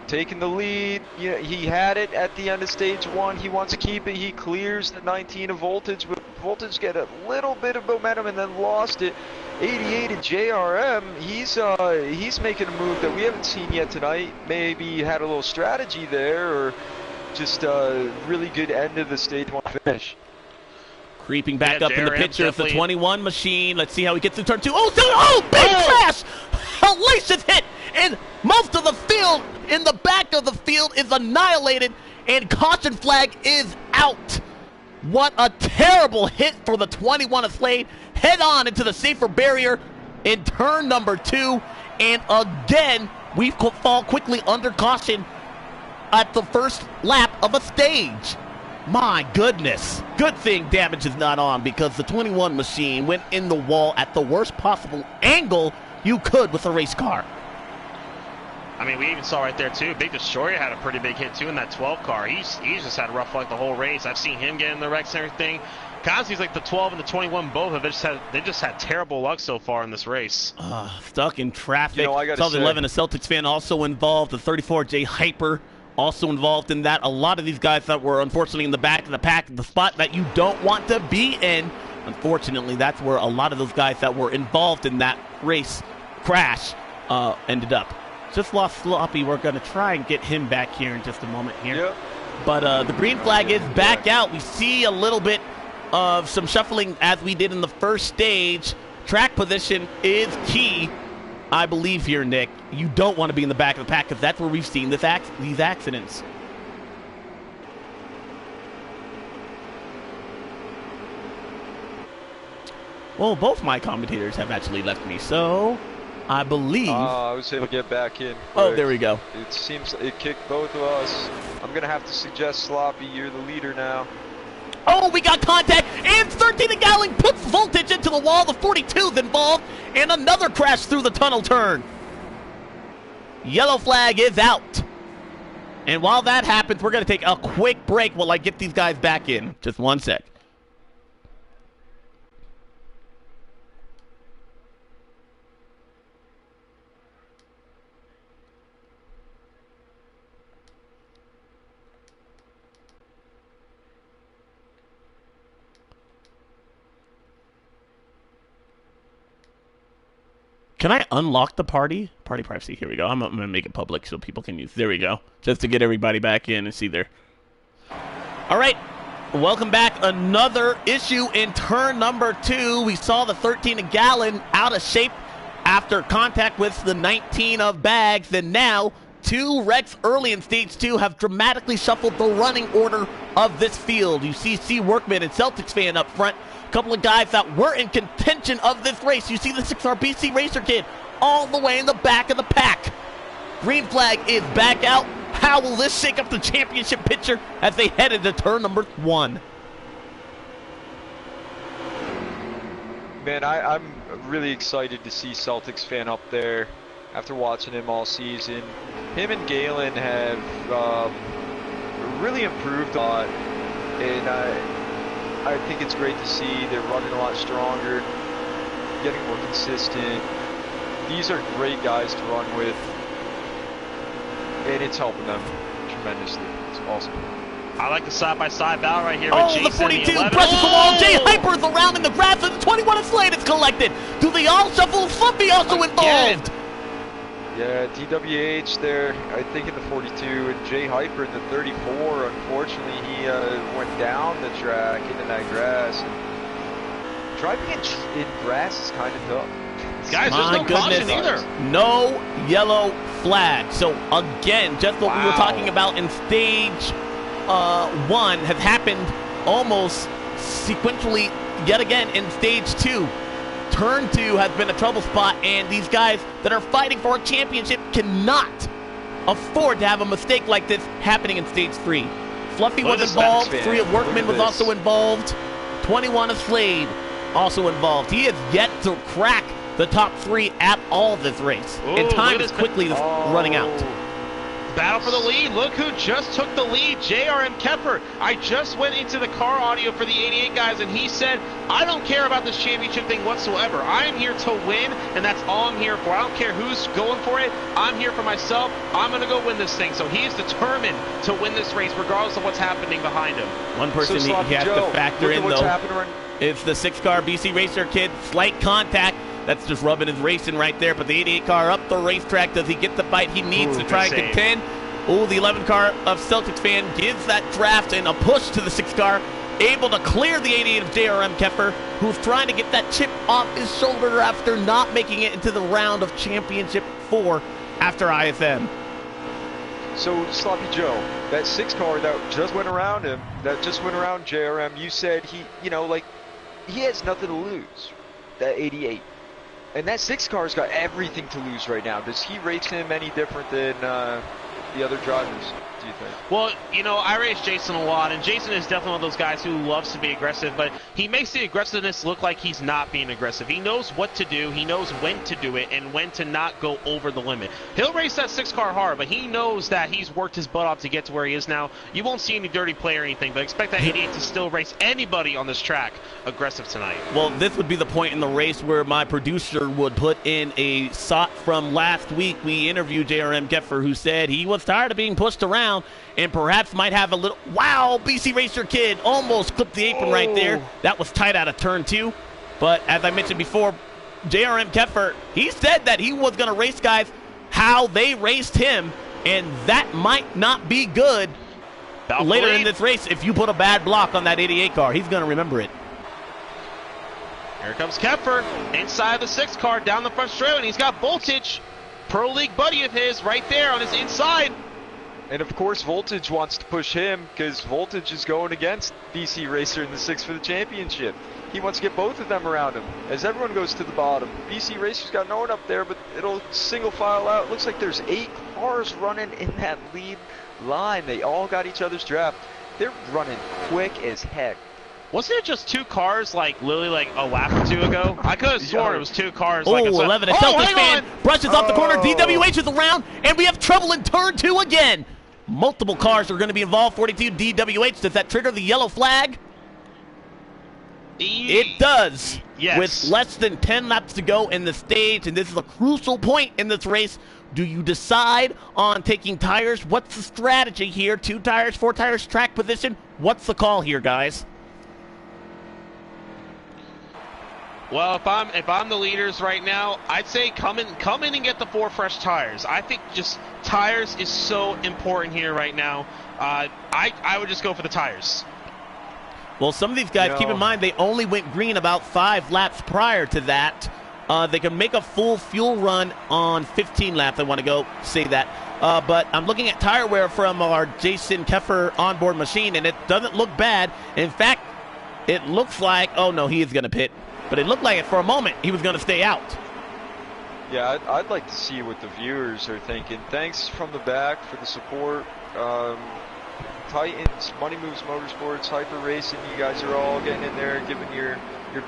taking the lead. He had it at the end of stage 1. He wants to keep it. He clears the 19 of Voltage with Fulton's get a little bit of momentum and then lost it. 88 and JRM, he's making a move that we haven't seen yet tonight. Maybe had a little strategy there, or just a really good end of the stage one finish. Creeping back up in the picture is the 21 machine. Let's see how he gets to turn 2. Big crash! Hellacious hit! And most of the field, in the back of the field, is annihilated, and caution flag is out. What a terrible hit for the 21 of Slade. Head on into the safer barrier in turn number 2. And again, we fall quickly under caution at the first lap of a stage. My goodness. Good thing damage is not on, because the 21 machine went in the wall at the worst possible angle you could with a race car. I mean, we even saw right there, too. Big Destroyer had a pretty big hit, too, in that 12 car. He's just had rough luck the whole race. I've seen him get in the wrecks and everything. Kind of seems like the 12 and the 21 both have just had terrible luck so far in this race. Stuck in traffic. You know, I gotta say, 11, a Celtics fan, also involved. The 34, Jay Hyper, also involved in that. A lot of these guys that were unfortunately in the back of the pack, the spot that you don't want to be in. Unfortunately, that's where a lot of those guys that were involved in that race crash ended up. Just lost Sloppy. We're going to try and get him back here in just a moment here. Yep. But the green flag is back out. We see a little bit of some shuffling as we did in the first stage. Track position is key, I believe here, Nick. You don't want to be in the back of the pack, because that's where we've seen these accidents. Well, both my commentators have actually left me, so I believe... I was able to get back in. Oh, there we go. It seems it kicked both of us. I'm going to have to suggest Sloppy, you're the leader now. Oh, we got contact, and 13 and Gowling puts voltage into the wall. The 42's involved, and another crash through the tunnel turn. Yellow flag is out. And while that happens, we're going to take a quick break while I get these guys back in. Just one sec. Can I unlock the party? Party privacy. Here we go. I'm going to make it public so people can use. There we go. Just to get everybody back in and see there. All right. Welcome back. Another issue in turn number 2. We saw the 13 a gallon out of shape after contact with the 19 of bags. And now 2 wrecks early in stage 2 have dramatically shuffled the running order of this field. You see C. Workman and Celtics fan up front. Couple of guys that were in contention of this race. You see the 6RBC Racer Kid all the way in the back of the pack. Green flag is back out. How will this shake up the championship picture as they head into turn number 1? Man, I'm really excited to see Celtics fan up there after watching him all season. Him and Galen have really improved a lot, and I think it's great to see they're running a lot stronger, getting more consistent. These are great guys to run with, and it's helping them tremendously. It's awesome. I like the side-by-side battle right here with Jason. The 42 presses the wall. Jay Hyper's around in the grass, and the 21 of Slade is collected. Do they all shuffle? Fluffy also involved. Yeah, DWH there, I think in the 42, and Jay Hyper in the 34. Unfortunately, he went down the track into that grass. And driving in grass is kind of tough. Guys, there's no caution either. No yellow flag. So again, just what we were talking about in stage 1 have happened almost sequentially yet again in stage 2. Turn 2 has been a trouble spot, and these guys that are fighting for a championship cannot afford to have a mistake like this happening in stage 3. Fluffy was involved. 3 of Workman was also involved. 21 of Slade also involved. He has yet to crack the top 3 at all this race. And time is quickly running out. Battle for the lead. Look who just took the lead. JRM Kepper. I just went into the car audio for the 88 guys, and he said, I don't care about this championship thing whatsoever. I'm here to win, and that's all I'm here for. I don't care who's going for it. I'm here for myself. I'm going to go win this thing. So he's determined to win this race, regardless of what's happening behind him. One person he has to factor in, though. It's the 6-car BC Racer Kid. Slight contact. That's just rubbing his racing right there. But the 88 car up the racetrack. Does he get the bite he needs to try and contend? Oh, the 11 car of Celtics fan gives that draft and a push to the 6 car. Able to clear the 88 of JRM Keffer, who's trying to get that chip off his shoulder after not making it into the round of Championship 4 after ISM. So, Sloppy Joe, that 6 car that just went around him, that just went around JRM, you said he, you know, like, he has nothing to lose, that 88. And that 6 car's got everything to lose right now. Does he race him any different than the other drivers, do you think? Well, you know, I race Jason a lot, and Jason is definitely one of those guys who loves to be aggressive, but he makes the aggressiveness look like he's not being aggressive. He knows what to do, he knows when to do it, and when to not go over the limit. He'll race that 6 car hard, but he knows that he's worked his butt off to get to where he is now. You won't see any dirty play or anything, but expect that 88 to still race anybody on this track aggressive tonight. Well, this would be the point in the race where my producer would put in a shot from last week. We interviewed JRM Keffer, who said he was tired of being pushed around and perhaps might have a little... Wow, BC Racer Kid almost clipped the apron right there. That was tight out of turn 2. But as I mentioned before, JRM Keffer, he said that he was going to race guys how they raced him, and that might not be good later in this race if you put a bad block on that 88 car. He's going to remember it. Here comes Keffer, inside the 6 car, down the front straight, and he's got Voltage, Pro League buddy of his, right there on his inside. And of course, Voltage wants to push him because Voltage is going against BC Racer in the 6 for the championship. He wants to get both of them around him as everyone goes to the bottom. BC Racer's got no one up there, but it'll single file out. Looks like there's 8 cars running in that lead line. They all got each other's draft. They're running quick as heck. Wasn't it just 2 cars, like, literally, like, a lap or 2 ago? I could have sworn it was 2 cars. Oh, like 11. A Celtics fan brushes off the corner. DWH is around, and we have trouble in turn 2 again. Multiple cars are going to be involved. 42 DWH. Does that trigger the yellow flag? It does. Yes. With less than 10 laps to go in the stage, and this is a crucial point in this race. Do you decide on taking tires? What's the strategy here? 2 tires, 4 tires, track position. What's the call here, guys? Well, if I'm the leaders right now, I'd say come in and get the 4 fresh tires. I think just tires is so important here right now. I would just go for the tires. Well, some of these guys, keep in mind, they only went green about 5 laps prior to that. They can make a full fuel run on 15 laps. I want to go say that. But I'm looking at tire wear from our Jason Keffer onboard machine, and it doesn't look bad. In fact, it looks like, oh no, he is going to pit. But it looked like it for a moment he was going to stay out. Yeah, I'd like to see what the viewers are thinking. Thanks from the back for the support. Titans, Money Moves Motorsports, Hyper Racing, you guys are all getting in there giving your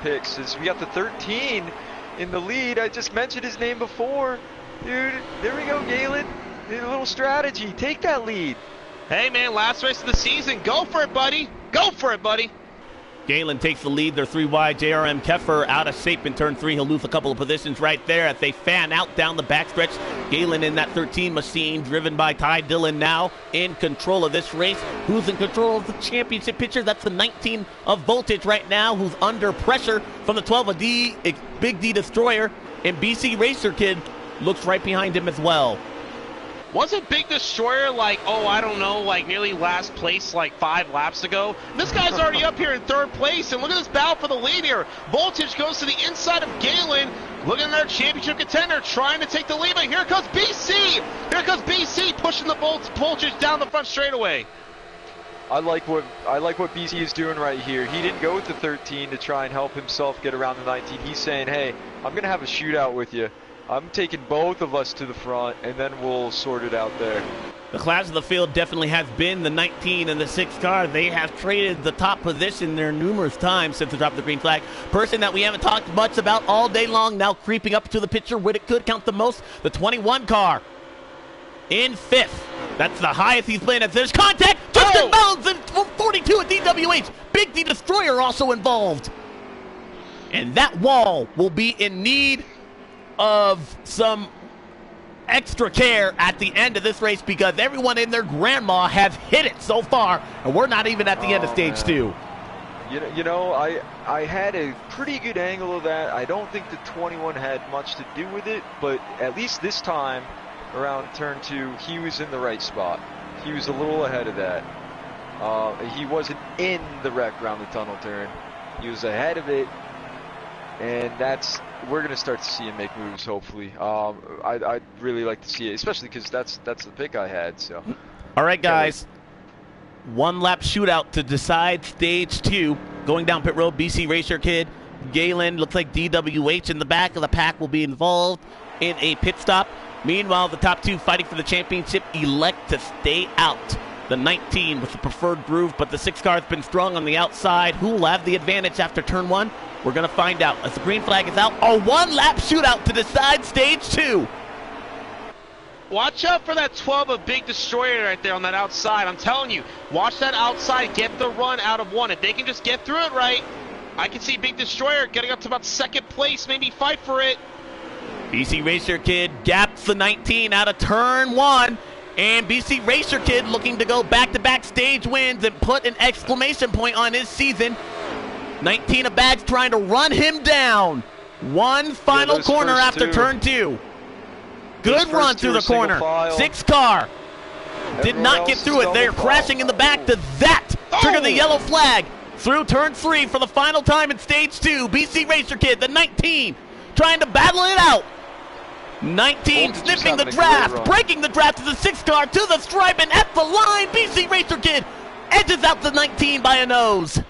picks. As we got the 13 in the lead. I just mentioned his name before. Dude, there we go, Galen. A little strategy. Take that lead. Hey, man, last race of the season. Go for it, buddy. Go for it, buddy. Galen takes the lead. They're 3 wide. JRM Keffer out of shape in turn 3. He'll lose a couple of positions right there as they fan out down the backstretch. Galen in that 13 machine, driven by Ty Dillon, now in control of this race. Who's in control of the championship picture? That's the 19 of Voltage right now, who's under pressure from the 12 of Big D Destroyer. And BC Racer Kid looks right behind him as well. Wasn't Big Destroyer like, oh, I don't know, like nearly last place like 5 laps ago? This guy's already up here in 3rd place, and look at this battle for the lead here. Voltage goes to the inside of Galen. Look at their championship contender trying to take the lead, but here comes BC. Here comes BC pushing the Voltage down the front straightaway. I like what BC is doing right here. He didn't go with the 13 to try and help himself get around the 19. He's saying, hey, I'm going to have a shootout with you. I'm taking both of us to the front, and then we'll sort it out there. The class of the field definitely has been the 19 and the 6 car. They have traded the top position there numerous times since the drop of the green flag. Person that we haven't talked much about all day long, now creeping up to the picture when it could count the most, the 21 car in 5th. That's the highest he's been. As there's contact, Justin Bones and 42 at DWH. Big D Destroyer also involved. And that wall will be in need of some extra care at the end of this race because everyone and their grandma have hit it so far, and we're not even at the end of stage 2. You know, I had a pretty good angle of that. I don't think the 21 had much to do with it, but at least this time around turn 2, he was in the right spot. He was a little ahead of that. He wasn't in the wreck around the tunnel turn. He was ahead of it, and we're going to start to see him make moves, hopefully. I'd really like to see it, especially because that's the pick I had. So, all right, guys. One lap shootout to decide stage 2. Going down pit road, BC Racer Kid, Galen, looks like DWH in the back of the pack will be involved in a pit stop. Meanwhile, the top 2 fighting for the championship elect to stay out. The 19 with the preferred groove, but the 6 car has been strong on the outside. Who will have the advantage after turn 1? We're going to find out. As the green flag is out, a one-lap shootout to decide stage 2. Watch out for that 12 of Big Destroyer right there on that outside. I'm telling you, watch that outside, get the run out of 1. If they can just get through it right, I can see Big Destroyer getting up to about 2nd place, maybe fight for it. BC Racer Kid gaps the 19 out of turn 1. And BC Racer Kid looking to go back-to-back stage wins and put an exclamation point on his season. 19 of Bags trying to run him down. One final corner after turn 2. Good run through the corner. 6 car. Did not get through it. They're crashing in the back. Does that trigger the yellow flag? Through turn 3 for the final time in stage 2. BC Racer Kid, the 19, trying to battle it out. 19 sniffing the draft, breaking the draft to the 6 car, to the stripe, and at the line, BC Racer Kid edges out the 19 by a nose.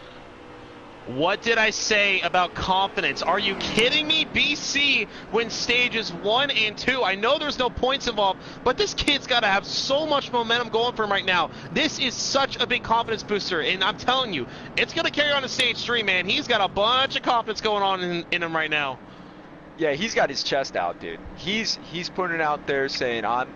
What did I say about confidence? Are you kidding me? BC wins stages 1 and 2. I know there's no points involved, but this kid's got to have so much momentum going for him right now. This is such a big confidence booster, and I'm telling you, it's going to carry on to stage 3, man. He's got a bunch of confidence going on in him right now. Yeah, he's got his chest out, dude. He's putting it out there saying, I'm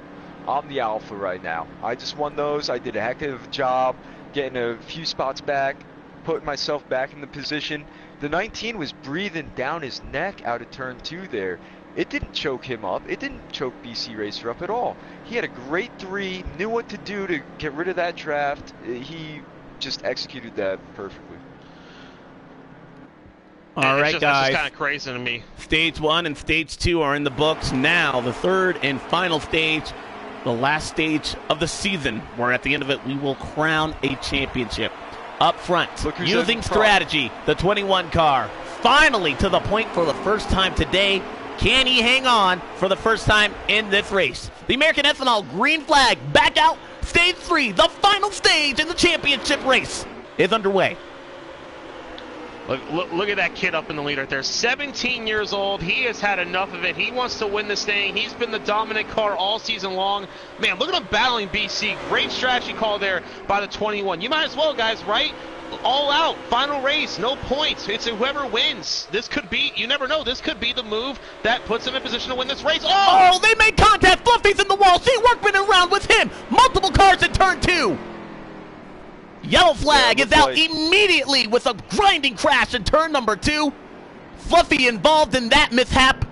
the alpha right now. I just won those. I did a heck of a job getting a few spots back, putting myself back in the position. The 19 was breathing down his neck out of turn 2 there. It didn't choke him up. It didn't choke BC Racer up at all. He had a great 3, knew what to do to get rid of that draft. He just executed that perfectly. All right, guys. That's just kind of crazy to me. Stage 1 and stage 2 are in the books now. The third and final stage, the last stage of the season, where at the end of it we will crown a championship. Up front, using strategy, the 21 car, finally to the point for the first time today. Can he hang on for the first time in this race? The American Ethanol green flag back out. Stage 3, the final stage in the championship race, is underway. Look at that kid up in the lead right there. 17 years old. He has had enough of it. He wants to win this thing. He's been the dominant car all season long. Man, look at him battling BC. Great strategy call there by the 21. You might as well, guys, right? All out. Final race. No points. It's whoever wins. This could be, you never know, this could be the move that puts him in position to win this race. Oh, they made contact. Fluffy's in the wall. See Workman around with him. Multiple cars in turn 2. Yellow flag is out immediately with a grinding crash in turn number 2. Fluffy involved in that mishap.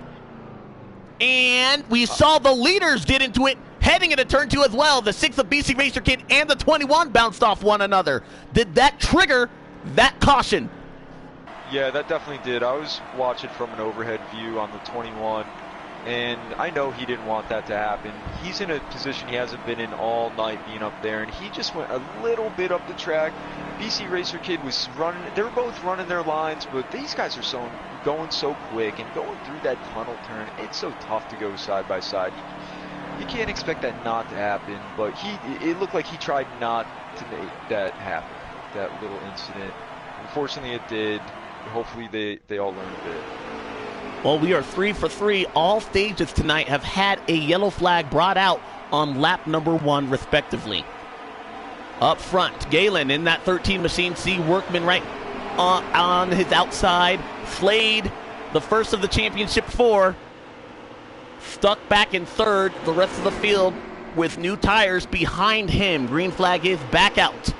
And we saw the leaders get into it heading into turn 2 as well. The 6 of BC Racer Kid and the 21 bounced off one another. Did that trigger that caution? Yeah, that definitely did. I was watching from an overhead view on the 21. And I know he didn't want that to happen. He's in a position he hasn't been in all night being up there, and he just went a little bit up the track. BC Racer Kid was running. They were both running their lines, but these guys are going so quick and going through that tunnel turn. It's so tough to go side by side. You can't expect that not to happen, but it looked like he tried not to make that happen, that little incident. Unfortunately, it did. Hopefully, they all learned a bit. Well, we are 3 for 3. All stages tonight have had a yellow flag brought out on lap number 1, respectively. Up front, Galen in that 13 machine. See Workman right on his outside. Slade, the first of the championship 4, stuck back in 3rd. The rest of the field with new tires behind him. Green flag is back out.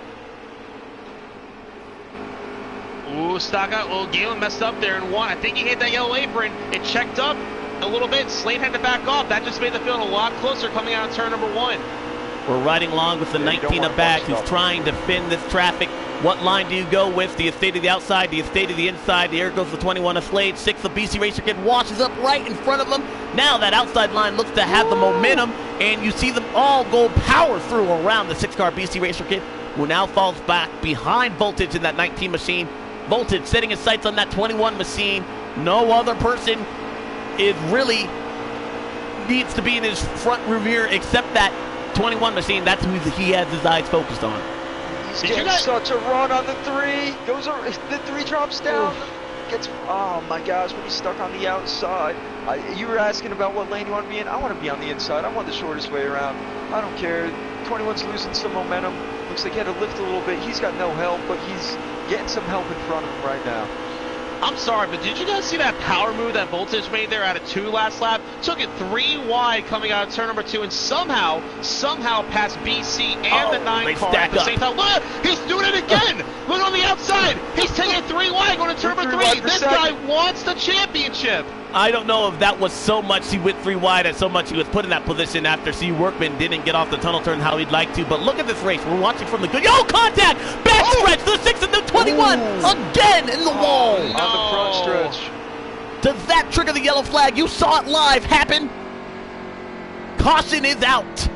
Ooh, stock out. Well, Galen messed up there in 1. I think he hit that yellow apron. It checked up a little bit. Slade had to back off. That just made the field a lot closer coming out of turn number 1. We're riding along with the 19 of back who's trying to fin this traffic What line do you go with? Do you stay to the outside? Do you stay to the inside? The air goes to 21 of Slade. 6 of BC Racer Kid washes up right in front of him. Now that outside line looks to have the momentum, and you see them all go power through around the 6-car BC Racer Kid, who now falls back behind Voltage in that 19 machine. Voltage setting his sights on that 21 machine. No other person is really needs to be in his front rear except that 21 machine. That's who he has his eyes focused on. He's getting such a run on the 3. The 3 drops down. Gets, oh my gosh, when he's stuck on the outside. You were asking about what lane you want to be in. I want to be on the inside. I want the shortest way around. I don't care. 21's losing some momentum. Looks like he had to lift a little bit. He's got no help, but he's getting some help in front of him right now. I'm sorry, but did you guys see that power move that Voltage made there out of 2 last lap? Took it 3 wide coming out of turn number 2 and somehow passed BC and the 9 car at the same time. Look, he's doing it again. Look on the outside. He's taking it 3 wide going to turn number 3. This guy wants the championship. I don't know if that was so much he went 3 wide and so much he was put in that position after C. Workman didn't get off the tunnel turn how he'd like to. But look at this race. We're watching from the good. Yo, contact! Back stretch, the 6 and the 21 again in the wall. On the front stretch. Does that trigger the yellow flag? You saw it live happen. Caution is out.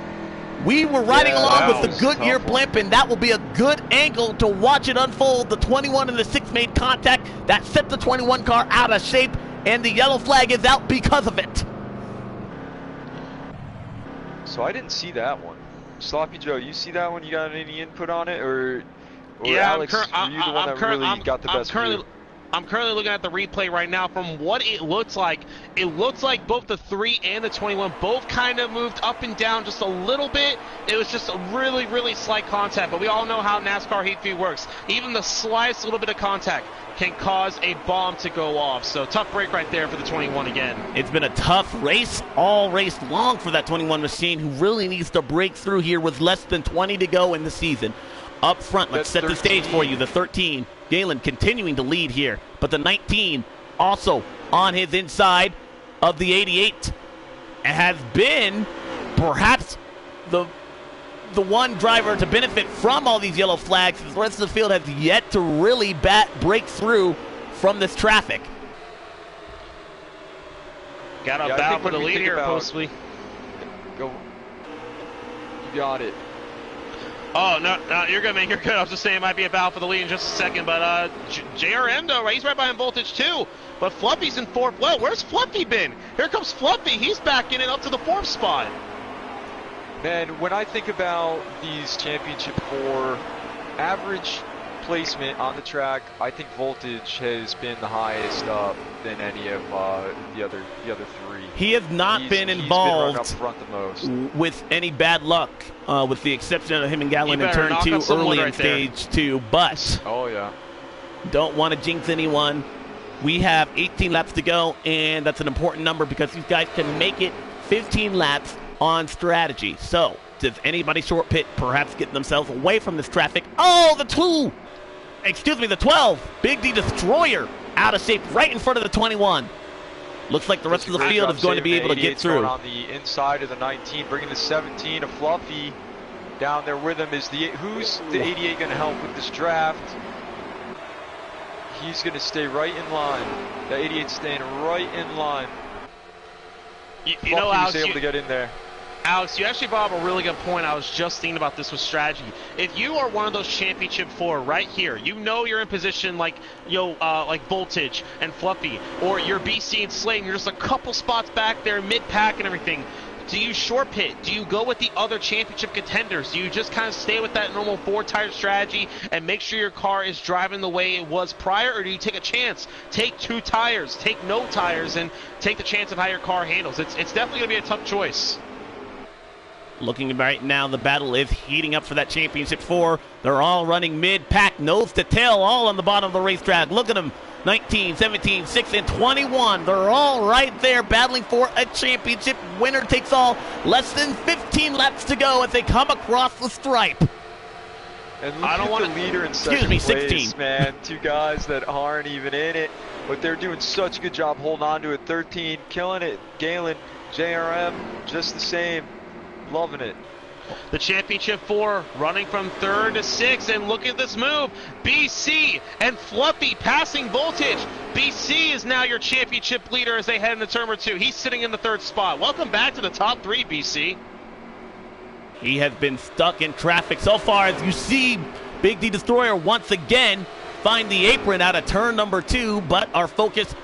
We were riding along with the Goodyear blimp, and that will be a good angle to watch it unfold. The 21 and the 6 made contact. That set the 21 car out of shape, and the yellow flag is out because of it. So I didn't see that one. Sloppy Joe, you see that one? You got any input on it? Or yeah, Alex, were you the one that really got the best view? I'm currently looking at the replay right now. From what it looks like both the 3 and the 21 both kind of moved up and down just a little bit. It was just a really, really slight contact, but we all know how NASCAR heat feed works. Even the slightest little bit of contact can cause a bomb to go off. So tough break right there for the 21 again. It's been a tough race all race long for that 21 machine, who really needs to break through here with less than 20 to go in the season. Up front, let's set the stage for you. The 13, Galen continuing to lead here, but the 19 also on his inside of the 88 has been perhaps the one driver to benefit from all these yellow flags. The rest of the field has yet to really break through from this traffic. Got a battle for the lead here, possibly. Go. You got it. Oh, no, you're good, man. You're good. I was just saying it might be a battle for the lead in just a second. But JRM, though, right? He's right behind Voltage, too. But Fluffy's in 4th. Well, where's Fluffy been? Here comes Fluffy. He's backing it up to the 4th spot. Man, when I think about these Championship 4 average placement on the track, I think Voltage has been the highest than any of the other 3. He has not been involved up front the most with any bad luck, with the exception of him and Gallon in turn 2 early in stage 2. But don't want to jinx anyone. We have 18 laps to go, and that's an important number because these guys can make it 15 laps on strategy. So does anybody short pit, perhaps get themselves away from this traffic? Oh, the 12. Big D Destroyer out of shape right in front of the 21. Looks like the rest of the field is going to be able to get through. On the inside of the 19, bringing the 17 of Fluffy down there with him. Who's the 88 going to help with this draft? He's going to stay right in line. The 88 staying right in line. You know, Alex, was able to get in there. Alex, you actually brought up a really good point. I was just thinking about this with strategy. If you are one of those Championship 4 right here, you know you're in position like Voltage and Fluffy, or you're BC and Slade, and you're just a couple spots back there, mid-pack and everything. Do you short pit? Do you go with the other championship contenders? Do you just kind of stay with that normal 4-tire strategy and make sure your car is driving the way it was prior, or do you take a chance? Take 2 tires, take no tires, and take the chance of how your car handles. It's definitely going to be a tough choice. Looking right now, the battle is heating up for that Championship 4. They're all running mid-pack, nose to tail, all on the bottom of the racetrack. Look at them, 19, 17, 6, and 21. They're all right there battling for a championship. Winner takes all. Less than 15 laps to go as they come across the stripe. And look at the leader in second place, man. 2 guys that aren't even in it, but they're doing such a good job holding on to it. 13, killing it. Galen, JRM, just the same. Loving it. The championship 4 running from 3rd to 6th, and look at this move. BC and Fluffy passing Voltage. BC is now your championship leader as they head into turn number 2. He's sitting in the 3rd spot. Welcome back to the top 3, BC. He has been stuck in traffic so far. As you see, Big D Destroyer once again find the apron out of turn number 2, but our focus,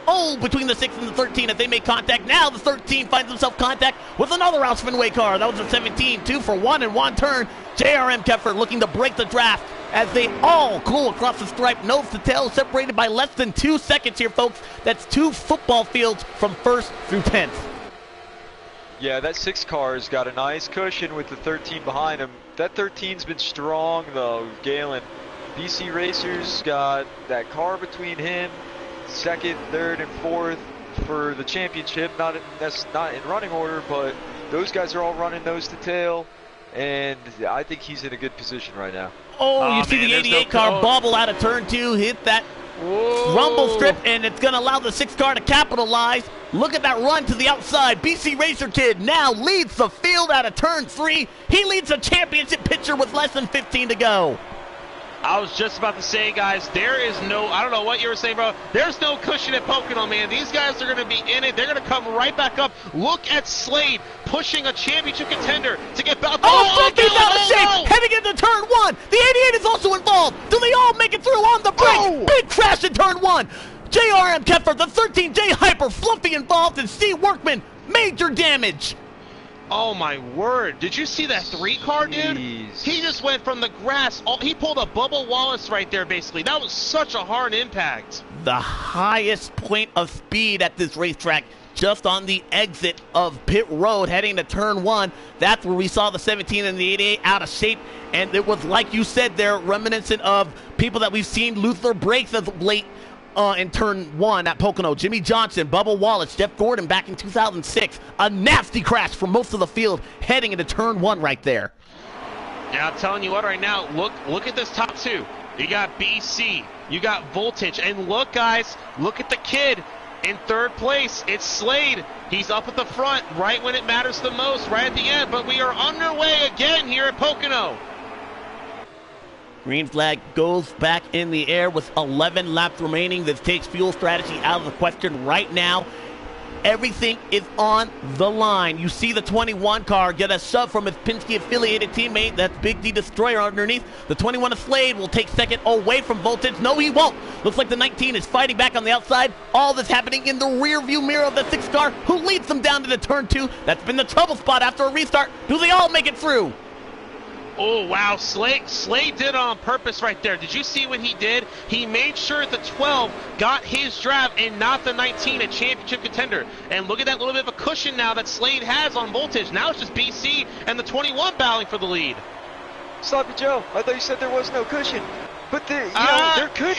between the 6 and the 13 as they make contact. Now the 13 finds himself contact with another Roush Fenway car. That was the 17, 2 for 1 in one turn. JRM Keffer looking to break the draft as they all go across the stripe, nose to tail, separated by less than 2 seconds here, folks. That's 2 football fields from 1st through 10th. Yeah, that 6 car's got a nice cushion with the 13 behind him. That 13's been strong, though, Galen. BC Racers got that car between him, 2nd, 3rd, and 4th for the championship. That's not in running order, but those guys are all running nose to tail, and I think he's in a good position right now. You see the 88 car bobble out of turn 2, hit that rumble strip, and it's going to allow the 6 car to capitalize. Look at that run to the outside. BC Racer Kid now leads the field out of turn 3. He leads the championship picture with less than 15 to go. I was just about to say, guys, there is no, I don't know what you were saying, bro. There's no cushion at Pocono, man. These guys are going to be in it. They're going to come right back up. Look at Slade pushing a championship contender to get back. Fluffy's out of shape, heading into turn 1. The 88 is also involved. Do they all make it through on the brake? Big crash in turn 1. JRM Keffer, the 13J Hyper, Fluffy involved, and Steve Workman, major damage. Oh my word. Did you see that 3 car, dude? Jeez. He just went from the grass. He pulled a Bubba Wallace right there, basically. That was such a hard impact. The highest point of speed at this racetrack, just on the exit of pit road, heading to turn 1. That's where we saw the 17 and the 88 out of shape. And it was, like you said there, reminiscent of people that we've seen lose their brakes as of late. In turn 1 at Pocono. Jimmy Johnson, Bubba Wallace, Jeff Gordon back in 2006. A nasty crash for most of the field heading into turn 1 right there. Yeah, I'm telling you what right now, look at this top 2. You got BC, you got Voltage, and look, guys, look at the kid in 3rd place. It's Slade. He's up at the front right when it matters the most, right at the end, but we are underway again here at Pocono. Green flag goes back in the air with 11 laps remaining. This takes fuel strategy out of the question right now. Everything is on the line. You see the 21 car get a shove from his Penske-affiliated teammate. That's Big D Destroyer underneath. The 21 of Slade will take 2nd away from Voltage. No, he won't. Looks like the 19 is fighting back on the outside. All this happening in the rear view mirror of the 6 car, who leads them down to the turn 2. That's been the trouble spot after a restart. Do they all make it through? Oh, wow. Slade did it on purpose right there. Did you see what he did? He made sure the 12 got his draft and not the 19, a championship contender. And look at that little bit of a cushion now that Slade has on Voltage. Now it's just BC and the 21 battling for the lead. Sloppy Joe, I thought you said there was no cushion. But there could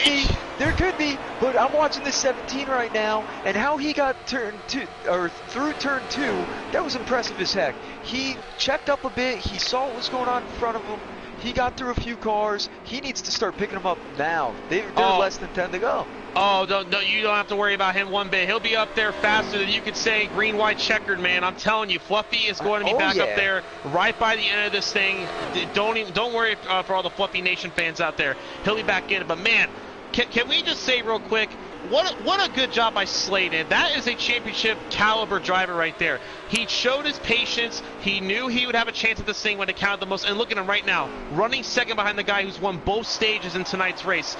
be. But I'm watching this 17 right now, and how he got through turn 2, that was impressive as heck. He checked up a bit. He saw what was going on in front of him. He got through a few cars. He needs to start picking them up now. They're less than 10 to go. Oh, no, you don't have to worry about him one bit. He'll be up there faster than you could say green, white, checkered, man. I'm telling you, Fluffy is going to be back up there right by the end of this thing. Don't worry for all the Fluffy Nation fans out there. He'll be back in. But, man, can we just say real quick, what a good job by Slade. And that is a championship caliber driver right there. He showed his patience. He knew he would have a chance at this thing when it counted the most. And look at him right now, running 2nd behind the guy who's won both stages in tonight's race.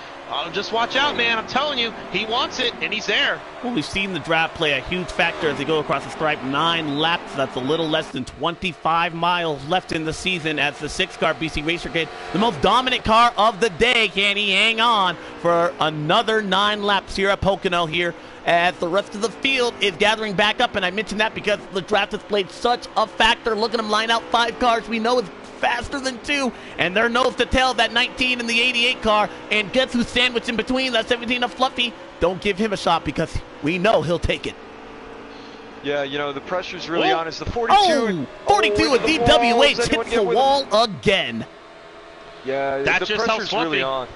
Just watch out, man. I'm telling you, he wants it, and he's there. Well, we've seen the draft play a huge factor as they go across the stripe. 9 laps. That's a little less than 25 miles left in the season as the 6-car BC Racer Kid, the most dominant car of the day. Can he hang on for another 9 laps here at Pocono here as the rest of the field is gathering back up? And I mentioned that because the draft has played such a factor. Look at them line out 5 cars. We know it's faster than 2, and they're nose to tail, that 19 and the 88 car. And guess who's sandwiched in between? That 17 of Fluffy. Don't give him a shot because we know he'll take it. Yeah, you know, the pressure's really on. It's the 42. 42 with DWH hits the wall again. Yeah, that the pressure's really on.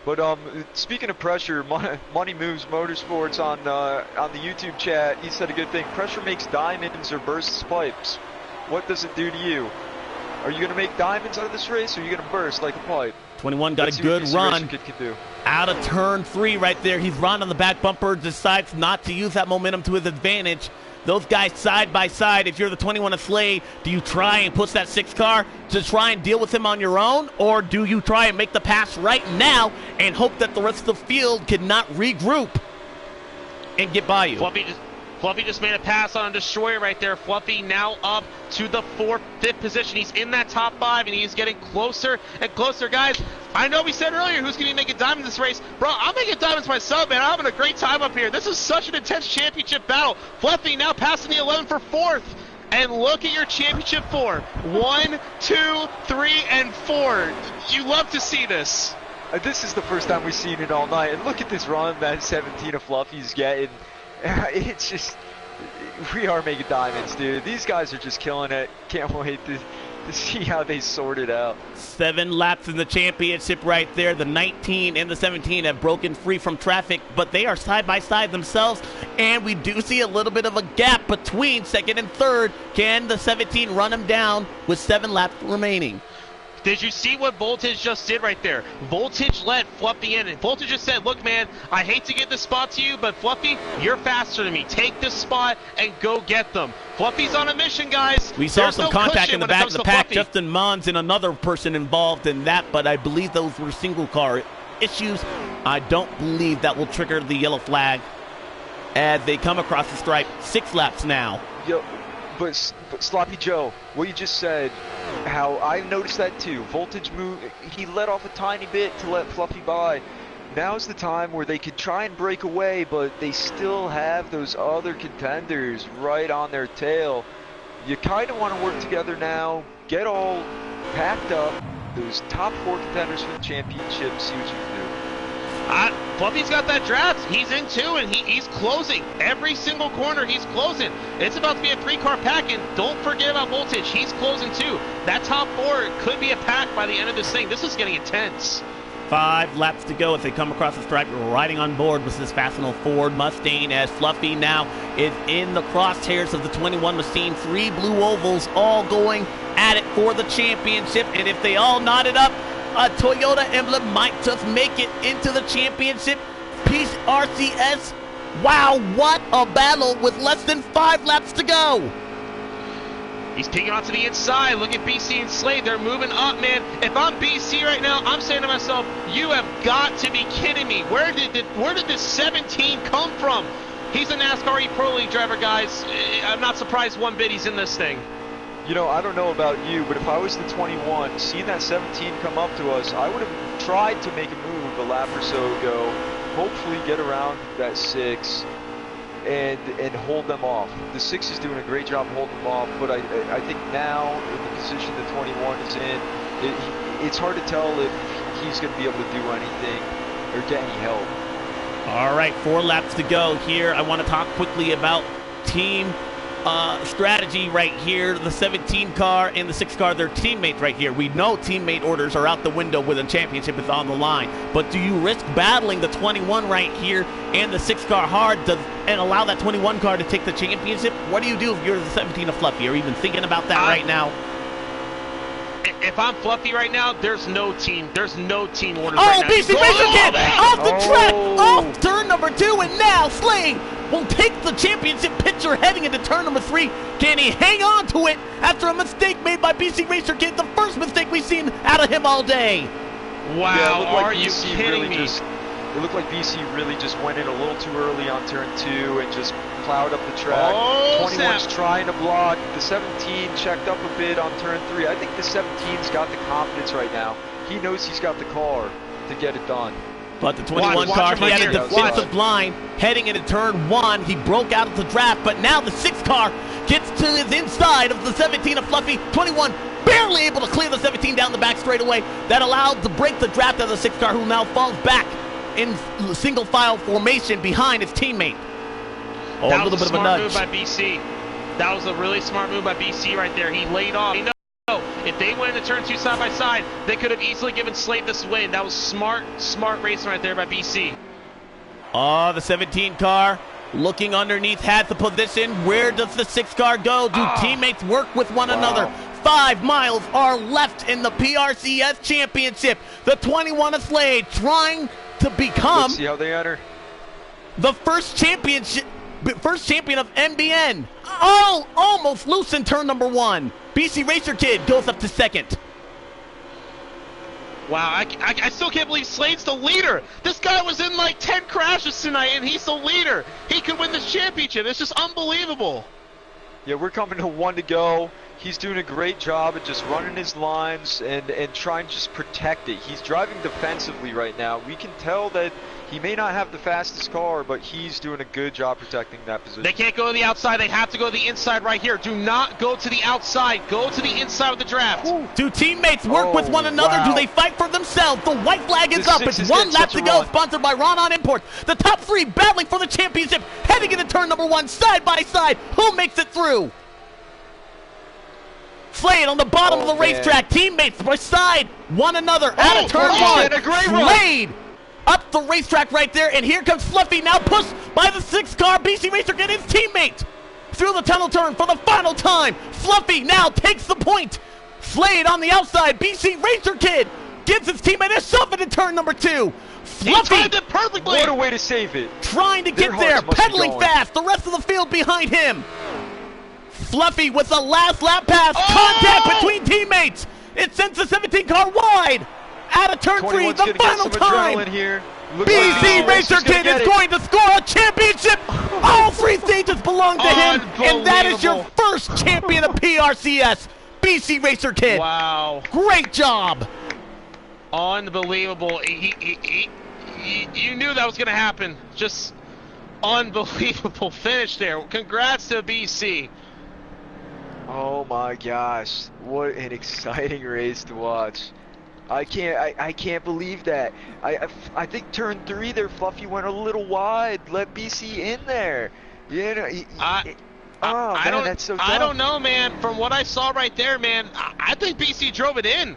But speaking of pressure, Money Moves Motorsports on the YouTube chat, he said a good thing. Pressure makes diamonds or bursts pipes. What does it do to you? Are you going to make diamonds out of this race, or are you going to burst like a pipe? 21 got Let's a good run. Kid can do. Out of turn 3 right there. He's run on the back bumper, decides not to use that momentum to his advantage. Those guys side by side. If you're the 21 of Slade, do you try and push that 6 car to try and deal with him on your own? Or do you try and make the pass right now and hope that the rest of the field cannot regroup and get by you? Fluffy just made a pass on a destroyer right there. Fluffy now up to the 4th, 5th position. He's in that top 5, and he's getting closer and closer, guys. I know we said earlier who's going to be making diamonds this race. Bro, I'm making diamonds myself, man. I'm having a great time up here. This is such an intense championship battle. Fluffy now passing the 11 for 4th. And look at your championship 4. 1, 2, 3, and 4. You love to see this. This is the first time we've seen it all night. And look at this run that 17 of Fluffy's getting. It's just, we are making diamonds, dude. These guys are just killing it. Can't wait to see how they sort it out. 7 laps in the championship right there. The 19 and the 17 have broken free from traffic, but they are side by side themselves, and we do see a little bit of a gap between 2nd and 3rd. Can the 17 run him down with 7 laps remaining? Did you see what Voltage just did right there? Voltage let Fluffy in, and Voltage just said, look, man, I hate to give this spot to you, but Fluffy, you're faster than me. Take this spot and go get them. Fluffy's on a mission, guys. We saw some contact in the back of the pack. Fluffy. Justin Mons and another person involved in that, but I believe those were single car issues. I don't believe that will trigger the yellow flag as they come across the stripe. 6 laps now. Yo, but Sloppy Joe, what you just said, how I noticed that too. Voltage move, he let off a tiny bit to let Fluffy by. Now's the time where they could try and break away, but they still have those other contenders right on their tail. You kind of want to work together now, get all packed up, those top 4 contenders for the championship, see what you can do. Fluffy's got that draft. He's in 2, and he's closing. Every single corner, he's closing. It's about to be a 3-car pack, and don't forget about Voltage. He's closing too. That top 4 could be a pack by the end of this thing. This is getting intense. 5 laps to go as they come across the stripe. Riding on board with this Fastenal Ford Mustang as Fluffy now is in the crosshairs of the 21 machine. 3 blue ovals all going at it for the championship, and if they all knot it up, a Toyota emblem might just make it into the championship. PRCS, wow, what a battle with less than 5 laps to go. He's peeking onto the inside. Look at BC and Slade. They're moving up, man. If I'm BC right now, I'm saying to myself, you have got to be kidding me. Where did this 17 come from? He's a NASCAR Pro League driver, guys. I'm not surprised one bit he's in this thing. You know, I don't know about you, but if I was the 21, seeing that 17 come up to us, I would have tried to make a move a lap or so ago, hopefully get around that 6 and hold them off. The 6 is doing a great job holding them off, but I think now in the position the 21 is in, it's hard to tell if he's going to be able to do anything or get any help. All right, 4 laps to go here. I want to talk quickly about team strategy right here. The 17 car and the 6 car, they're teammates right here. We know teammate orders are out the window when the championship is on the line. But do you risk battling the 21 right here and the 6 car hard and allow that 21 car to take the championship? What do you do if you're the 17 of Fluffy? Are you even thinking about that right now? If I'm Fluffy right now, there's no team orders right now. Oh, BC Racer Kid off the track, off turn number 2, and now Slade will take the championship picture heading into turn number 3. Can he hang on to it after a mistake made by BC Racer Kid? The first mistake we've seen out of him all day. Wow, yeah, are you kidding me? It looked like BC really just went in a little too early on turn 2 and just plowed up the track. 21's trying to block. The 17 checked up a bit on turn 3. I think the 17's got the confidence right now. He knows he's got the car to get it done. But the 21 car, he had a defensive line heading into turn 1. He broke out of the draft, but now the 6 car gets to his inside of the 17 of Fluffy. 21 barely able to clear the 17 down the back straightaway. That allowed to break the draft of the 6 car, who now falls back in single file formation behind his teammate. Oh, that a little was bit of a nudge. Move by BC. That was a really smart move by BC right there. He laid off. If they went into turn 2 side by side, they could have easily given Slade this win. That was smart racing right there by BC. Oh, the 17 car looking underneath, had the position. Where does the 6 car go? Do teammates work with one another? 5 miles are left in the PRCS Championship. The 21 of Slade trying to become Let's see how they enter. the first champion of MBN. Oh, almost loose in turn number 1. BC Racer Kid goes up to second. Wow, I still can't believe Slade's the leader. This guy was in like 10 crashes tonight, and he's the leader. He could win this championship. It's just unbelievable. Yeah, we're coming to 1 to go. He's doing a great job at just running his lines and trying to just protect it. He's driving defensively right now. We can tell that he may not have the fastest car, but he's doing a good job protecting that position. They can't go to the outside. They have to go to the inside right here. Do not go to the outside. Go to the inside of the draft. Ooh. Do teammates work with one another? Wow. Do they fight for themselves? The white flag is up. It's 1 lap to go. Sponsored by Ronin Imports. The top 3 battling for the championship. Heading into turn number 1, side by side. Who makes it through? Slade on the bottom of the racetrack. Teammates beside one another at a turn 1. Slade up the racetrack right there, and here comes Fluffy, now pushed by the 6th car. BC Racer Kid, his teammate, through the tunnel turn for the final time. Fluffy now takes the point. Slade on the outside. BC Racer Kid gives his teammate a shove into turn number 2. Fluffy, he timed it perfectly. What a way to save it. Trying to get there, pedaling fast. The rest of the field behind him. Fluffy with the last lap pass. Contact between teammates. It sends the 17 car wide. Out of turn 3, the final time. BC Racer Kid is going to score a championship. All 3 stages belong to him. And that is your first champion of PRCS. BC Racer Kid. Wow. Great job. Unbelievable. You knew that was going to happen. Just unbelievable finish there. Congrats to BC. Oh my gosh, what an exciting race to watch. I can't believe that. I think turn 3 there, Fluffy went a little wide, let BC in there. You know, that's so tough. I don't know, man. From what I saw right there, man, I think BC drove it in.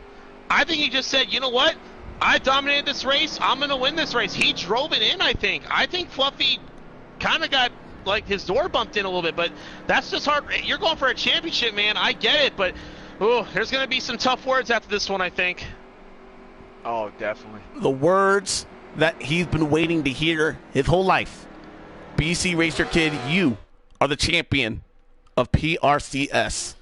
I think he just said, you know what? I dominated this race. I'm going to win this race. He drove it in, I think. I think Fluffy kind of got like his door bumped in a little bit, but that's just hard. You're going for a championship, man. I get it, but there's going to be some tough words after this one, I think. Oh, definitely. The words that he's been waiting to hear his whole life. BC Racer Kid, you are the champion of PRCS.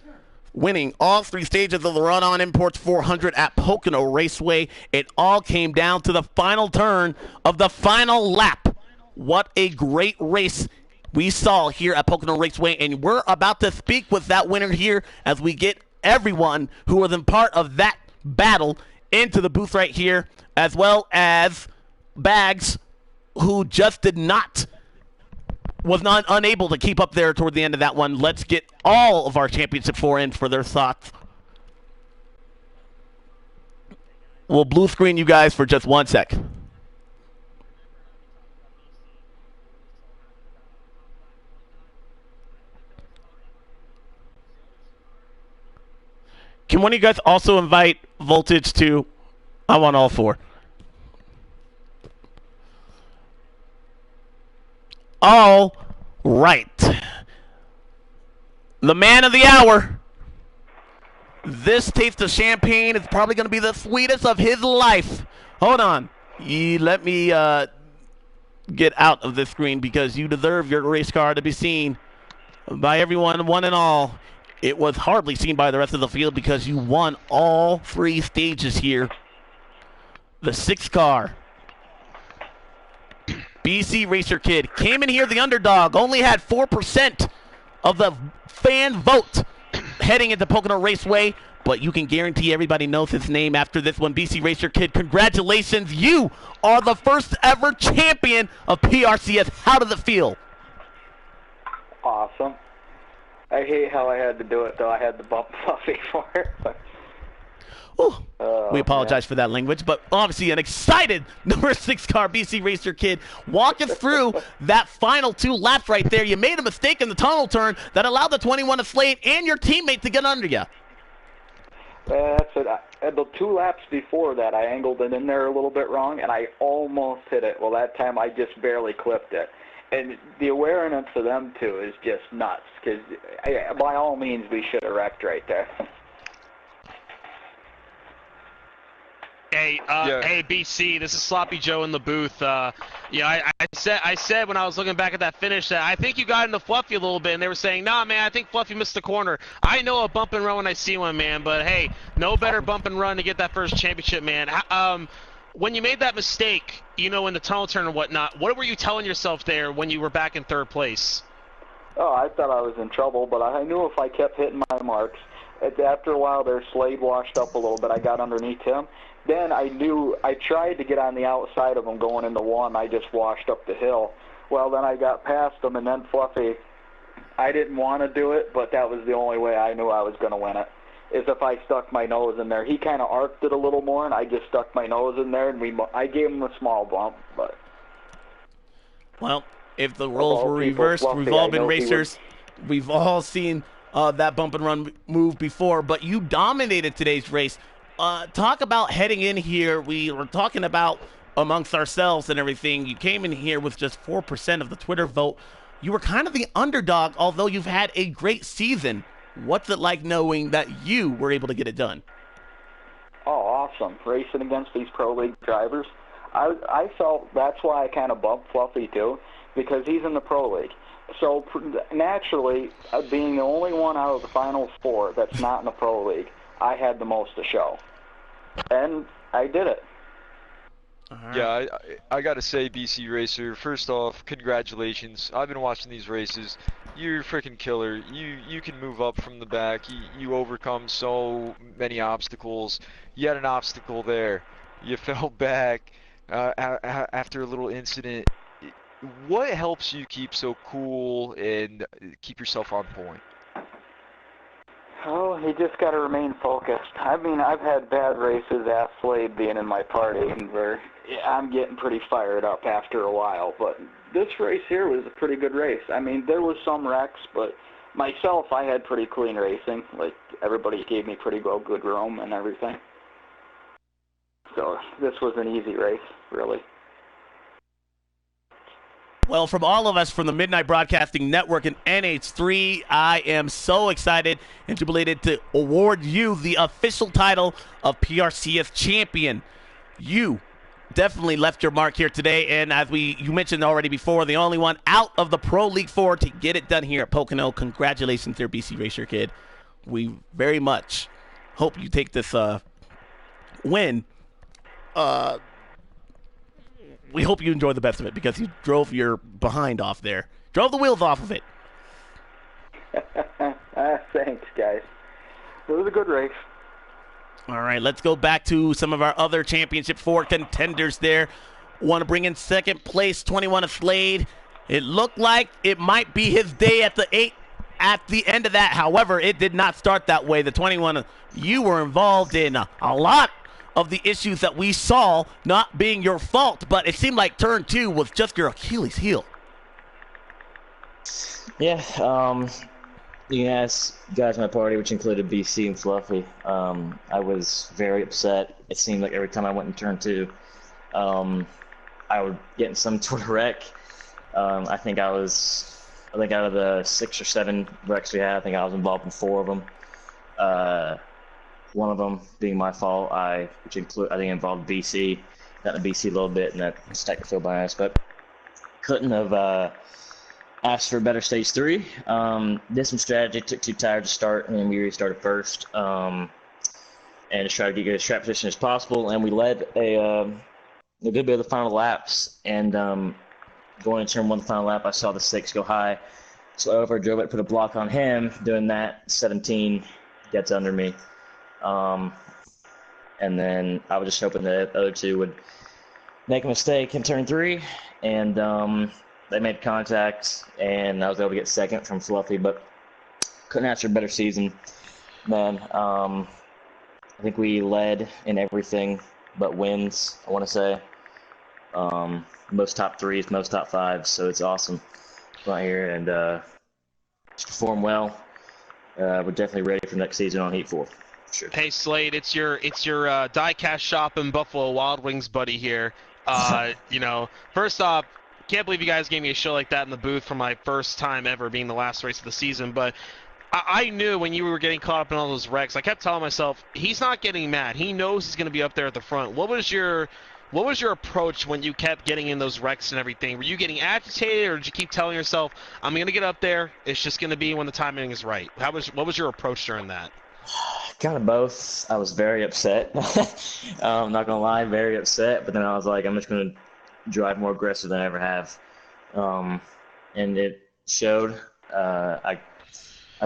Winning all 3 stages of the Ronin Imports 400 at Pocono Raceway. It all came down to the final turn of the final lap. What a great race we saw here at Pocono Raceway, and we're about to speak with that winner here as we get everyone who was in part of that battle into the booth right here, as well as Bags, who just was not unable to keep up there toward the end of that one. Let's get all of our championship 4 in for their thoughts. We'll blue screen you guys for just 1 sec. Can one of you guys also invite Voltage to? I want all 4. All right. The man of the hour. This taste of champagne is probably going to be the sweetest of his life. Hold on. Let me get out of this screen because you deserve your race car to be seen by everyone, one and all. It was hardly seen by the rest of the field because you won all 3 stages here. The 6th car, BC Racer Kid, came in here the underdog, only had 4% of the fan vote heading into Pocono Raceway, but you can guarantee everybody knows his name after this one. BC Racer Kid, congratulations. You are the first ever champion of PRCS. How does it feel? Awesome. I hate how I had to do it, though. I had to bump Fluffy for it. We apologize for that language, but obviously an excited number 6 car, BC Racer Kid. Walk us through that final 2 laps right there. You made a mistake in the tunnel turn that allowed the 21 of Slade and your teammate to get under you. That's it. The 2 laps before that, I angled it in there a little bit wrong, and I almost hit it. Well, that time I just barely clipped it. And the awareness of them two is just nuts, because by all means we should have wrecked right there. Hey, Yeah. hey, BC, this is Sloppy Joe in the booth. I said when I was looking back at that finish that I think you got into Fluffy a little bit, and they were saying, nah, man, I think Fluffy missed the corner. I know a bump and run when I see one, man, but hey, no better bump and run to get that first championship, man. When you made that mistake, in the tunnel turn and whatnot, what were you telling yourself there when you were back in third place? Oh, I thought I was in trouble, but I knew if I kept hitting my marks, after a while their Slade washed up a little bit. I got underneath him. Then I tried to get on the outside of him going into one. I just washed up the hill. Well, then I got past him, and then Fluffy, I didn't want to do it, but that was the only way I knew I was going to win it, is if I stuck my nose in there. He kind of arced it a little more, and I just stuck my nose in there, and I gave him a small bump. But Well, if the roles were people, reversed, Fluffy, we've all I been know he racers. We've all seen that bump and run move before, but you dominated today's race. Talk about heading in here. We were talking about amongst ourselves and everything. You came in here with just 4% of the Twitter vote. You were kind of the underdog, although you've had a great season. What's it like knowing that you were able to get it done? Oh, awesome. Racing against these Pro League drivers. I felt that's why I kind of bumped Fluffy, too, because he's in the Pro League. So naturally, being the only one out of the final four that's not in the Pro League, I had the most to show. And I did it. Right. Yeah, I gotta say, BC Racer, first off, congratulations. I've been watching these races. You're a freaking killer. You can move up from the back. You overcome so many obstacles. You had an obstacle there. You fell back after a little incident. What helps you keep so cool and keep yourself on point? Oh, you just got to remain focused. I mean, I've had bad races, ask Slade being in my party, and where I'm getting pretty fired up after a while. But this race here was a pretty good race. I mean, there was some wrecks, but myself, I had pretty clean racing. Like, everybody gave me pretty good room and everything. So this was an easy race, really. Well, from all of us from the Midnight Broadcasting Network and NH3, I am so excited and jubilated to award you the official title of PRCS champion. You definitely left your mark here today, and as you mentioned already before, the only one out of the Pro League 4 to get it done here at Pocono. Congratulations there, BC Racer Kid. We very much hope you take this win. We hope you enjoy the best of it because you drove your behind off there. Drove the wheels off of it. Thanks, guys. It was a good race. All right, let's go back to some of our other Championship 4 contenders there. Want to bring in second place, 21 of Slade. It looked like it might be his day at the end of that. However, it did not start that way. The 21, you were involved in a lot of the issues that we saw, not being your fault, but it seemed like turn 2 was just your Achilles heel. Yeah, you asked guys in my party, which included BC and Fluffy. I was very upset. It seemed like every time I went in turn 2, I would get in some sort of wreck. I think out of the 6 or 7 wrecks we had, I think I was involved in 4 of them. One of them being my fault, I think involved BC. Got in BC a little bit, and that stacked the field bias, but couldn't have asked for a better stage 3. Did some strategy, took 2 tires to start, and then we restarted first, and just tried to get as strap position as possible. And we led a good bit of the final laps. And going into turn 1, the final lap, I saw the 6 go high, so I over drove it, put a block on him. Doing that, 17 gets under me. And then I was just hoping that the other 2 would make a mistake in turn 3, and they made contact, and I was able to get second from Fluffy, but couldn't ask for a better season, man. I think we led in everything but wins, I want to say. Most top 3s, most top 5s, so it's awesome right here, and just perform well. We're definitely ready for next season on Heat 4. Sure. Hey Slade, it's your diecast shop in Buffalo Wild Wings buddy here. First off, can't believe you guys gave me a show like that in the booth for my first time ever being the last race of the season. But I knew when you were getting caught up in all those wrecks, I kept telling myself, he's not getting mad. He knows he's going to be up there at the front. What was your approach when you kept getting in those wrecks and everything? Were you getting agitated, or did you keep telling yourself, I'm going to get up there, it's just going to be when the timing is right? What was your approach during that? Kind of both. I was very upset. I'm not gonna lie, very upset. But then I was like, I'm just gonna drive more aggressive than I ever have, and it showed. I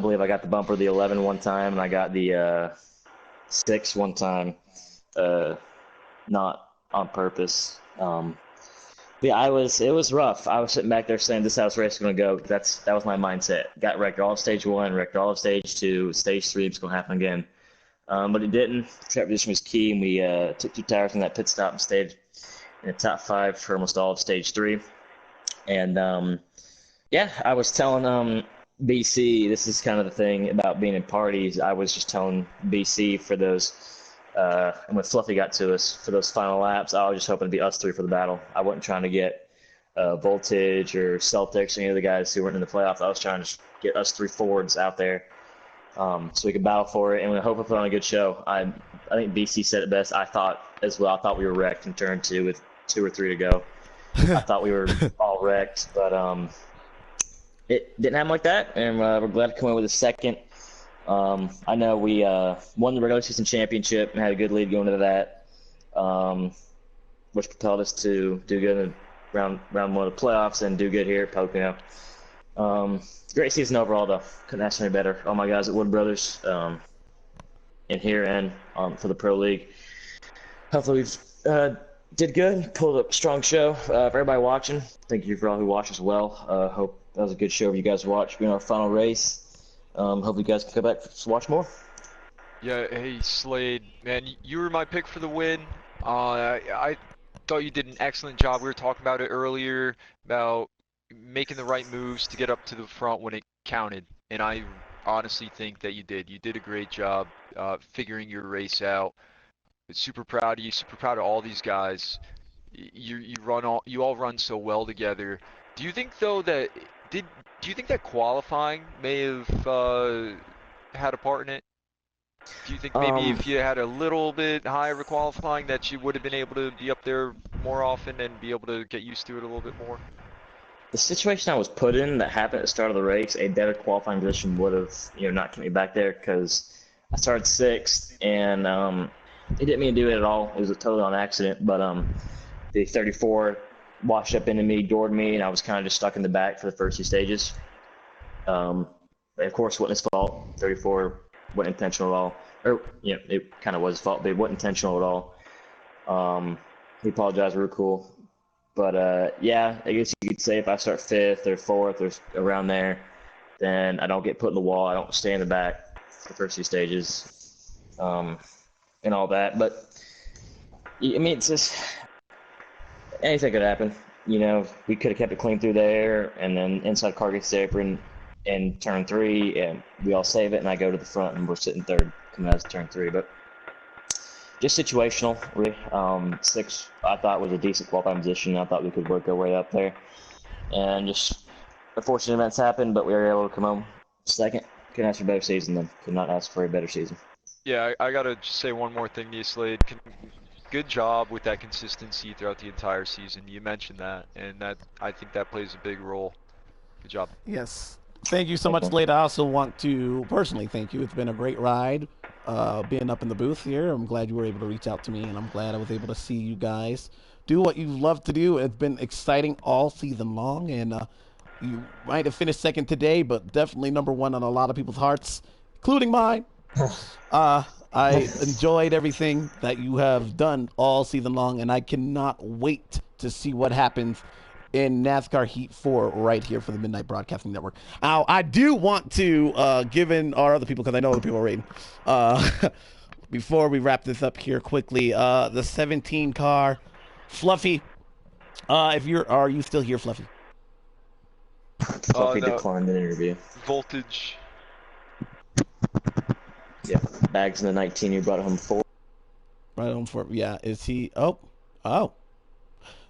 believe I got the bumper the 11 one time, and I got the 6 one time, not on purpose. But yeah, it was rough. I was sitting back there saying, this is how this race is going to go. That was my mindset. Got wrecked all of stage 1, wrecked all of stage 2, stage 3, it's going to happen again. But it didn't. Track position was key, and we took 2 tires in that pit stop and stayed in the top 5 for almost all of stage 3. And yeah, I was telling BC, this is kind of the thing about being in parties. I was just telling BC for those, and when Fluffy got to us for those final laps, I was just hoping to be us 3 for the battle. I wasn't trying to get Voltage or Celtics or any of the guys who weren't in the playoffs. I was trying to just get us 3 Fords out there, so we could battle for it, and we hope to put on a good show. I think BC said it best. I thought as well. I thought we were wrecked in turn 2 with 2 or 3 to go. I thought we were all wrecked, but it didn't happen like that, and we're glad to come in with a second. I know we won the regular season championship and had a good lead going into that, which propelled us to do good in round 1 of the playoffs and do good here at Pocono. Great season overall, though. Couldn't ask for any better. All my guys at Wood Brothers in here and for the Pro League. Hopefully we've did good, pulled up a strong show. For everybody watching, thank you for all who watched as well. Hope that was a good show for you guys to watch. Being our final race. Hope you guys can come back to watch more. Yeah, hey Slade, man, you were my pick for the win. I thought you did an excellent job. We were talking about it earlier about making the right moves to get up to the front when it counted, and I honestly think that you did. You did a great job figuring your race out. Super proud of you. Super proud of all these guys. You all run so well together. Do you think though that do you think that qualifying may have had a part in it? Do you think maybe if you had a little bit higher of qualifying that you would have been able to be up there more often and be able to get used to it a little bit more? The situation I was put in that happened at the start of the race, a better qualifying position would have, not kept me back there, because I started 6th, and it didn't mean to do it at all. It was totally on accident, but the 34 washed up into me, doored me, and I was kind of just stuck in the back for the first 2 stages. Of course, it wasn't his fault. 34 wasn't intentional at all. Or, it kind of was his fault, but it wasn't intentional at all. He apologized real cool. But, yeah, I guess you could say if I start 5th or 4th or around there, then I don't get put in the wall. I don't stay in the back for the first 2 stages and all that. But, I mean, it's just anything could happen. We could have kept it clean through there, and then inside car gets there in turn 3, and we all save it, and I go to the front, and we're sitting 3rd coming out of turn 3. But just situational, really. 6, I thought, was a decent qualifying position. I thought we could work our way up there. And just unfortunate events happened, but we were able to come home 2nd. Couldn't ask for a better season, then. Could not ask for a better season. Yeah, I gotta just say one more thing to you, Slade. Good job with that consistency throughout the entire season. You mentioned that, and I think that plays a big role. Good job. Yes. Thank you so much, Slade. I also want to personally thank you. It's been a great ride being up in the booth here. I'm glad you were able to reach out to me, and I'm glad I was able to see you guys do what you love to do. It's been exciting all season long, and you might have finished 2nd today, but definitely number 1 on a lot of people's hearts, including mine. I enjoyed everything that you have done all season long, and I cannot wait to see what happens in NASCAR Heat 4 right here for the Midnight Broadcasting Network. Now, I do want to give in our other people, because I know other people are waiting. Before we wrap this up here quickly, the 17 car, Fluffy. Are you still here, Fluffy? Fluffy declined an interview. Voltage. Yeah, Bags in the 19. You brought home 4. Right home for yeah. Is he? Oh.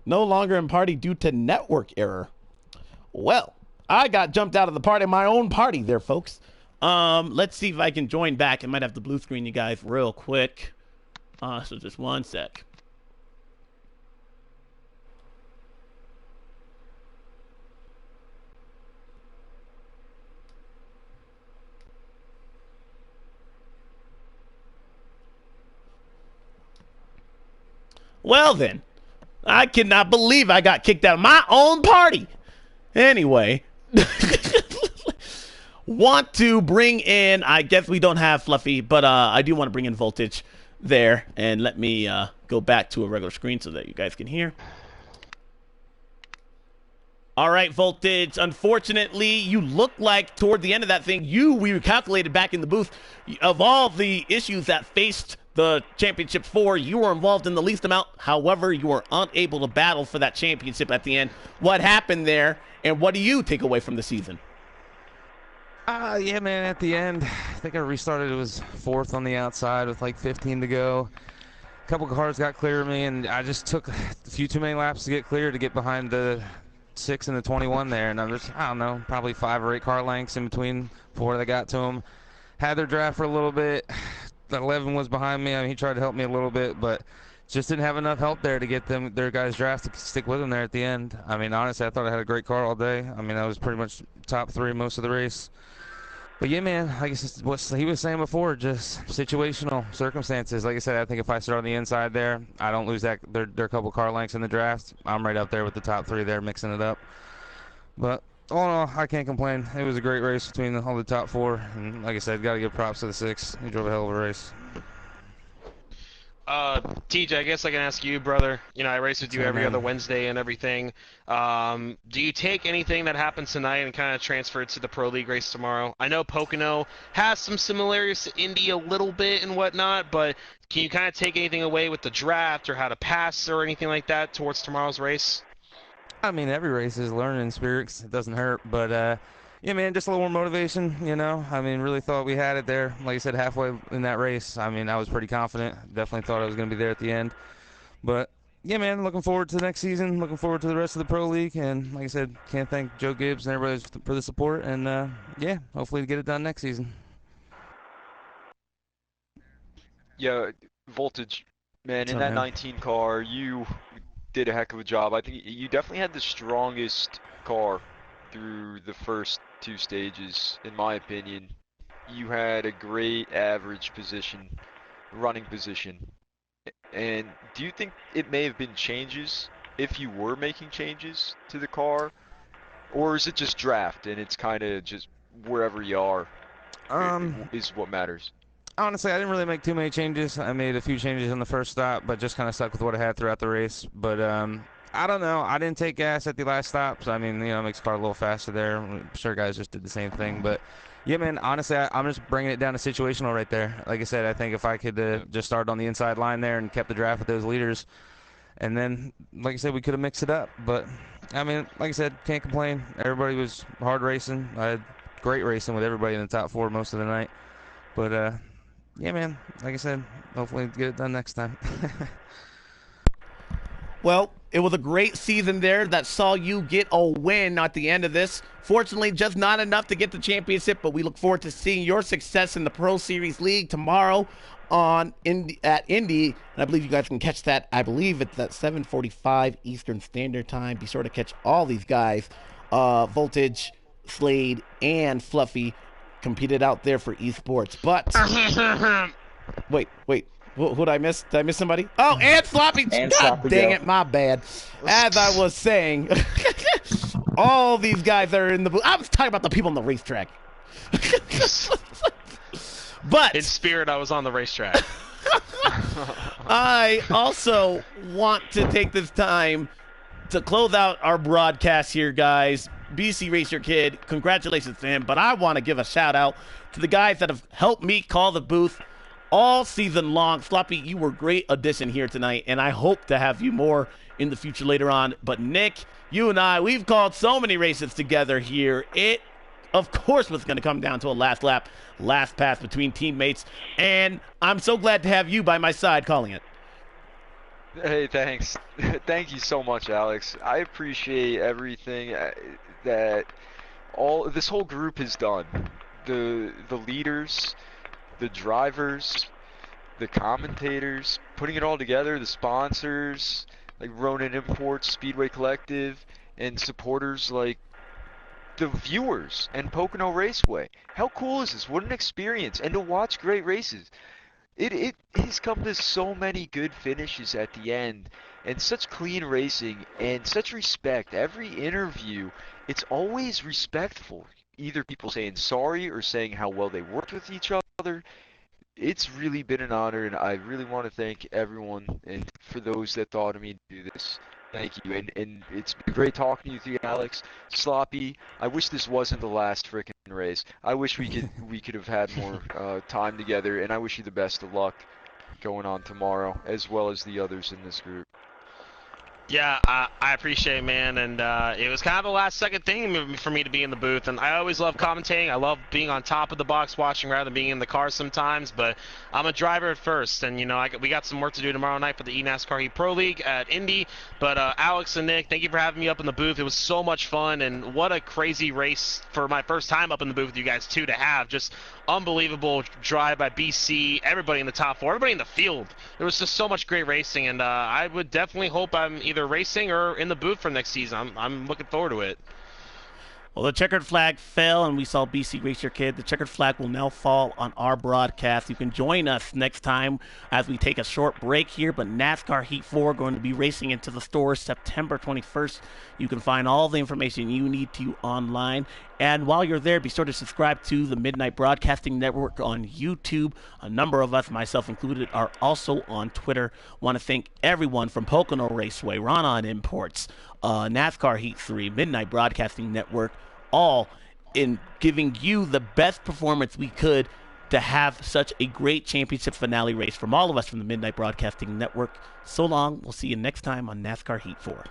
No longer in party due to network error. Well, I got jumped out of the party, my own party there, folks. Let's see if I can join back. I might have to blue screen you guys real quick. So just one sec. Well then, I cannot believe I got kicked out of my own party. Anyway, want to bring in, I guess we don't have Fluffy, but I do want to bring in Voltage there. And let me go back to a regular screen so that you guys can hear. All right, Voltage, unfortunately, you look like toward the end of that thing, we calculated back in the booth, of all the issues that faced the championship 4, you were involved in the least amount. However, you were unable to battle for that championship at the end. What happened there, and what do you take away from the season? Yeah, man, at the end, I think I restarted. It was 4th on the outside with like 15 to go. A couple cars got clear of me, and I just took a few too many laps to get clear to get behind the 6 and the 21 there. And I'm just, I don't know, probably 5 or 8 car lengths in between before they got to them. Had their draft for a little bit. The 11 was behind me. I mean, he tried to help me a little bit, but just didn't have enough help there to get their guys' draft to stick with them there at the end. I mean, honestly, I thought I had a great car all day. I mean, I was pretty much top 3 most of the race. But yeah, man, like I said, what he was saying before, just situational circumstances. Like I said, I think if I start on the inside there, I don't lose their couple car lengths in the draft. I'm right up there with the top 3 there, mixing it up. But all in all, I can't complain. It was a great race between all the top 4. And like I said, got to give props to the 6. He drove a hell of a race. TJ, I guess I can ask you, brother. You know, I race with you every other Wednesday and everything. Do you take anything that happens tonight and kind of transfer it to the Pro League race tomorrow? I know Pocono has some similarities to Indy a little bit and whatnot, but can you kind of take anything away with the draft or how to pass or anything like that towards tomorrow's race? I mean, every race is learning spirits. It doesn't hurt, but yeah, man, just a little more motivation, you know. I mean, really thought we had it there. Like I said, halfway in that race, I mean, I was pretty confident. Definitely thought I was going to be there at the end. But yeah, man, looking forward to the next season. Looking forward to the rest of the Pro League. And like I said, can't thank Joe Gibbs and everybody for the support. And yeah, hopefully get it done next season. Yeah, Voltage, man, in that 19 car, you did a heck of a job. I think you definitely had the strongest car through the first 2 stages, in my opinion. You had a great average position, running position. And do you think it may have been changes, if you were making changes to the car? Or is it just draft and it's kind of just wherever you are is what matters? Honestly, I didn't really make too many changes. I made a few changes in the first stop, but just kind of stuck with what I had throughout the race. But I don't know. I didn't take gas at the last stop, so I mean, you know, it makes the car a little faster there. I'm sure guys just did the same thing. But yeah, man, honestly, I'm just bringing it down to situational right there. Like I said, I think if I could just start on the inside line there and kept the draft with those leaders, and then, like I said, we could have mixed it up. But I mean, like I said, can't complain. Everybody was hard racing. I had great racing with everybody in the top 4 most of the night. But yeah, man, like I said, hopefully get it done next time. Well, it was a great season there that saw you get a win at the end of this. Fortunately, just not enough to get the championship, but we look forward to seeing your success in the Pro Series League tomorrow at Indy. And I believe you guys can catch that. I believe it's at 7:45 Eastern Standard Time. Be sure to catch all these guys, Voltage, Slade, and Fluffy, competed out there for esports. But wait, who did I miss? Did I miss somebody? Oh, and Sloppy. And God Sloppy dang Joe. it, my bad. As I was saying, all these guys that are in the booth. I was talking about the people on the racetrack. But In spirit, I was on the racetrack. I also want to take this time to close out our broadcast here, guys. BC Racer Kid, congratulations to him. But I want to give a shout out to the guys that have helped me call the booth all season long. Sloppy, you were a great addition here tonight, and I hope to have you more in the future later on. But Nick, you and I, we've called so many races together here. It, of course, was going to come down to a last lap, last pass between teammates, and I'm so glad to have you by my side calling it. Hey, thanks. Thank you so much, Alex. I appreciate everything that this whole group has done. the leaders, the drivers, the commentators, putting it all together, the sponsors like Ronin Imports, Speedway Collective, and supporters like the viewers and Pocono Raceway. How cool is this? What an experience. And to watch great races. It encompassed so many good finishes at the end, and such clean racing and such respect. Every interview, it's always respectful. Either people saying sorry or saying how well they worked with each other. It's really been an honor, and I really want to thank everyone, and for those that thought of me to do this. Thank you, and it's been great talking to you, Alex. Sloppy, I wish this wasn't the last frickin' race. I wish we could have had more time together, and I wish you the best of luck going on tomorrow, as well as the others in this group. Yeah, I appreciate it, man, and it was kind of a last-second thing for me to be in the booth, and I always love commentating. I love being on top of the box watching rather than being in the car sometimes, but I'm a driver at first, and, you know, we got some work to do tomorrow night for the NASCAR Heat Pro League at Indy, but Alex and Nick, thank you for having me up in the booth. It was so much fun, and what a crazy race for my first time up in the booth with you guys, too, to have. Just unbelievable drive by BC, everybody in the top four, everybody in the field. There was just so much great racing, and I would definitely hope I'm either racing or in the booth for next season. I'm looking forward to it. Well, the checkered flag fell, and we saw BC race your kid. The checkered flag will now fall on our broadcast. You can join us next time as we take a short break here, but NASCAR Heat 4 going to be racing into the stores September 21st. You can find all the information you need to online. And while you're there, be sure to subscribe to the Midnight Broadcasting Network on YouTube. A number of us, myself included, are also on Twitter. Want to thank everyone from Pocono Raceway, Ronin Imports, NASCAR Heat 3, Midnight Broadcasting Network, all in giving you the best performance we could to have such a great championship finale race. From all of us from the Midnight Broadcasting Network, so long. We'll see you next time on NASCAR Heat 4.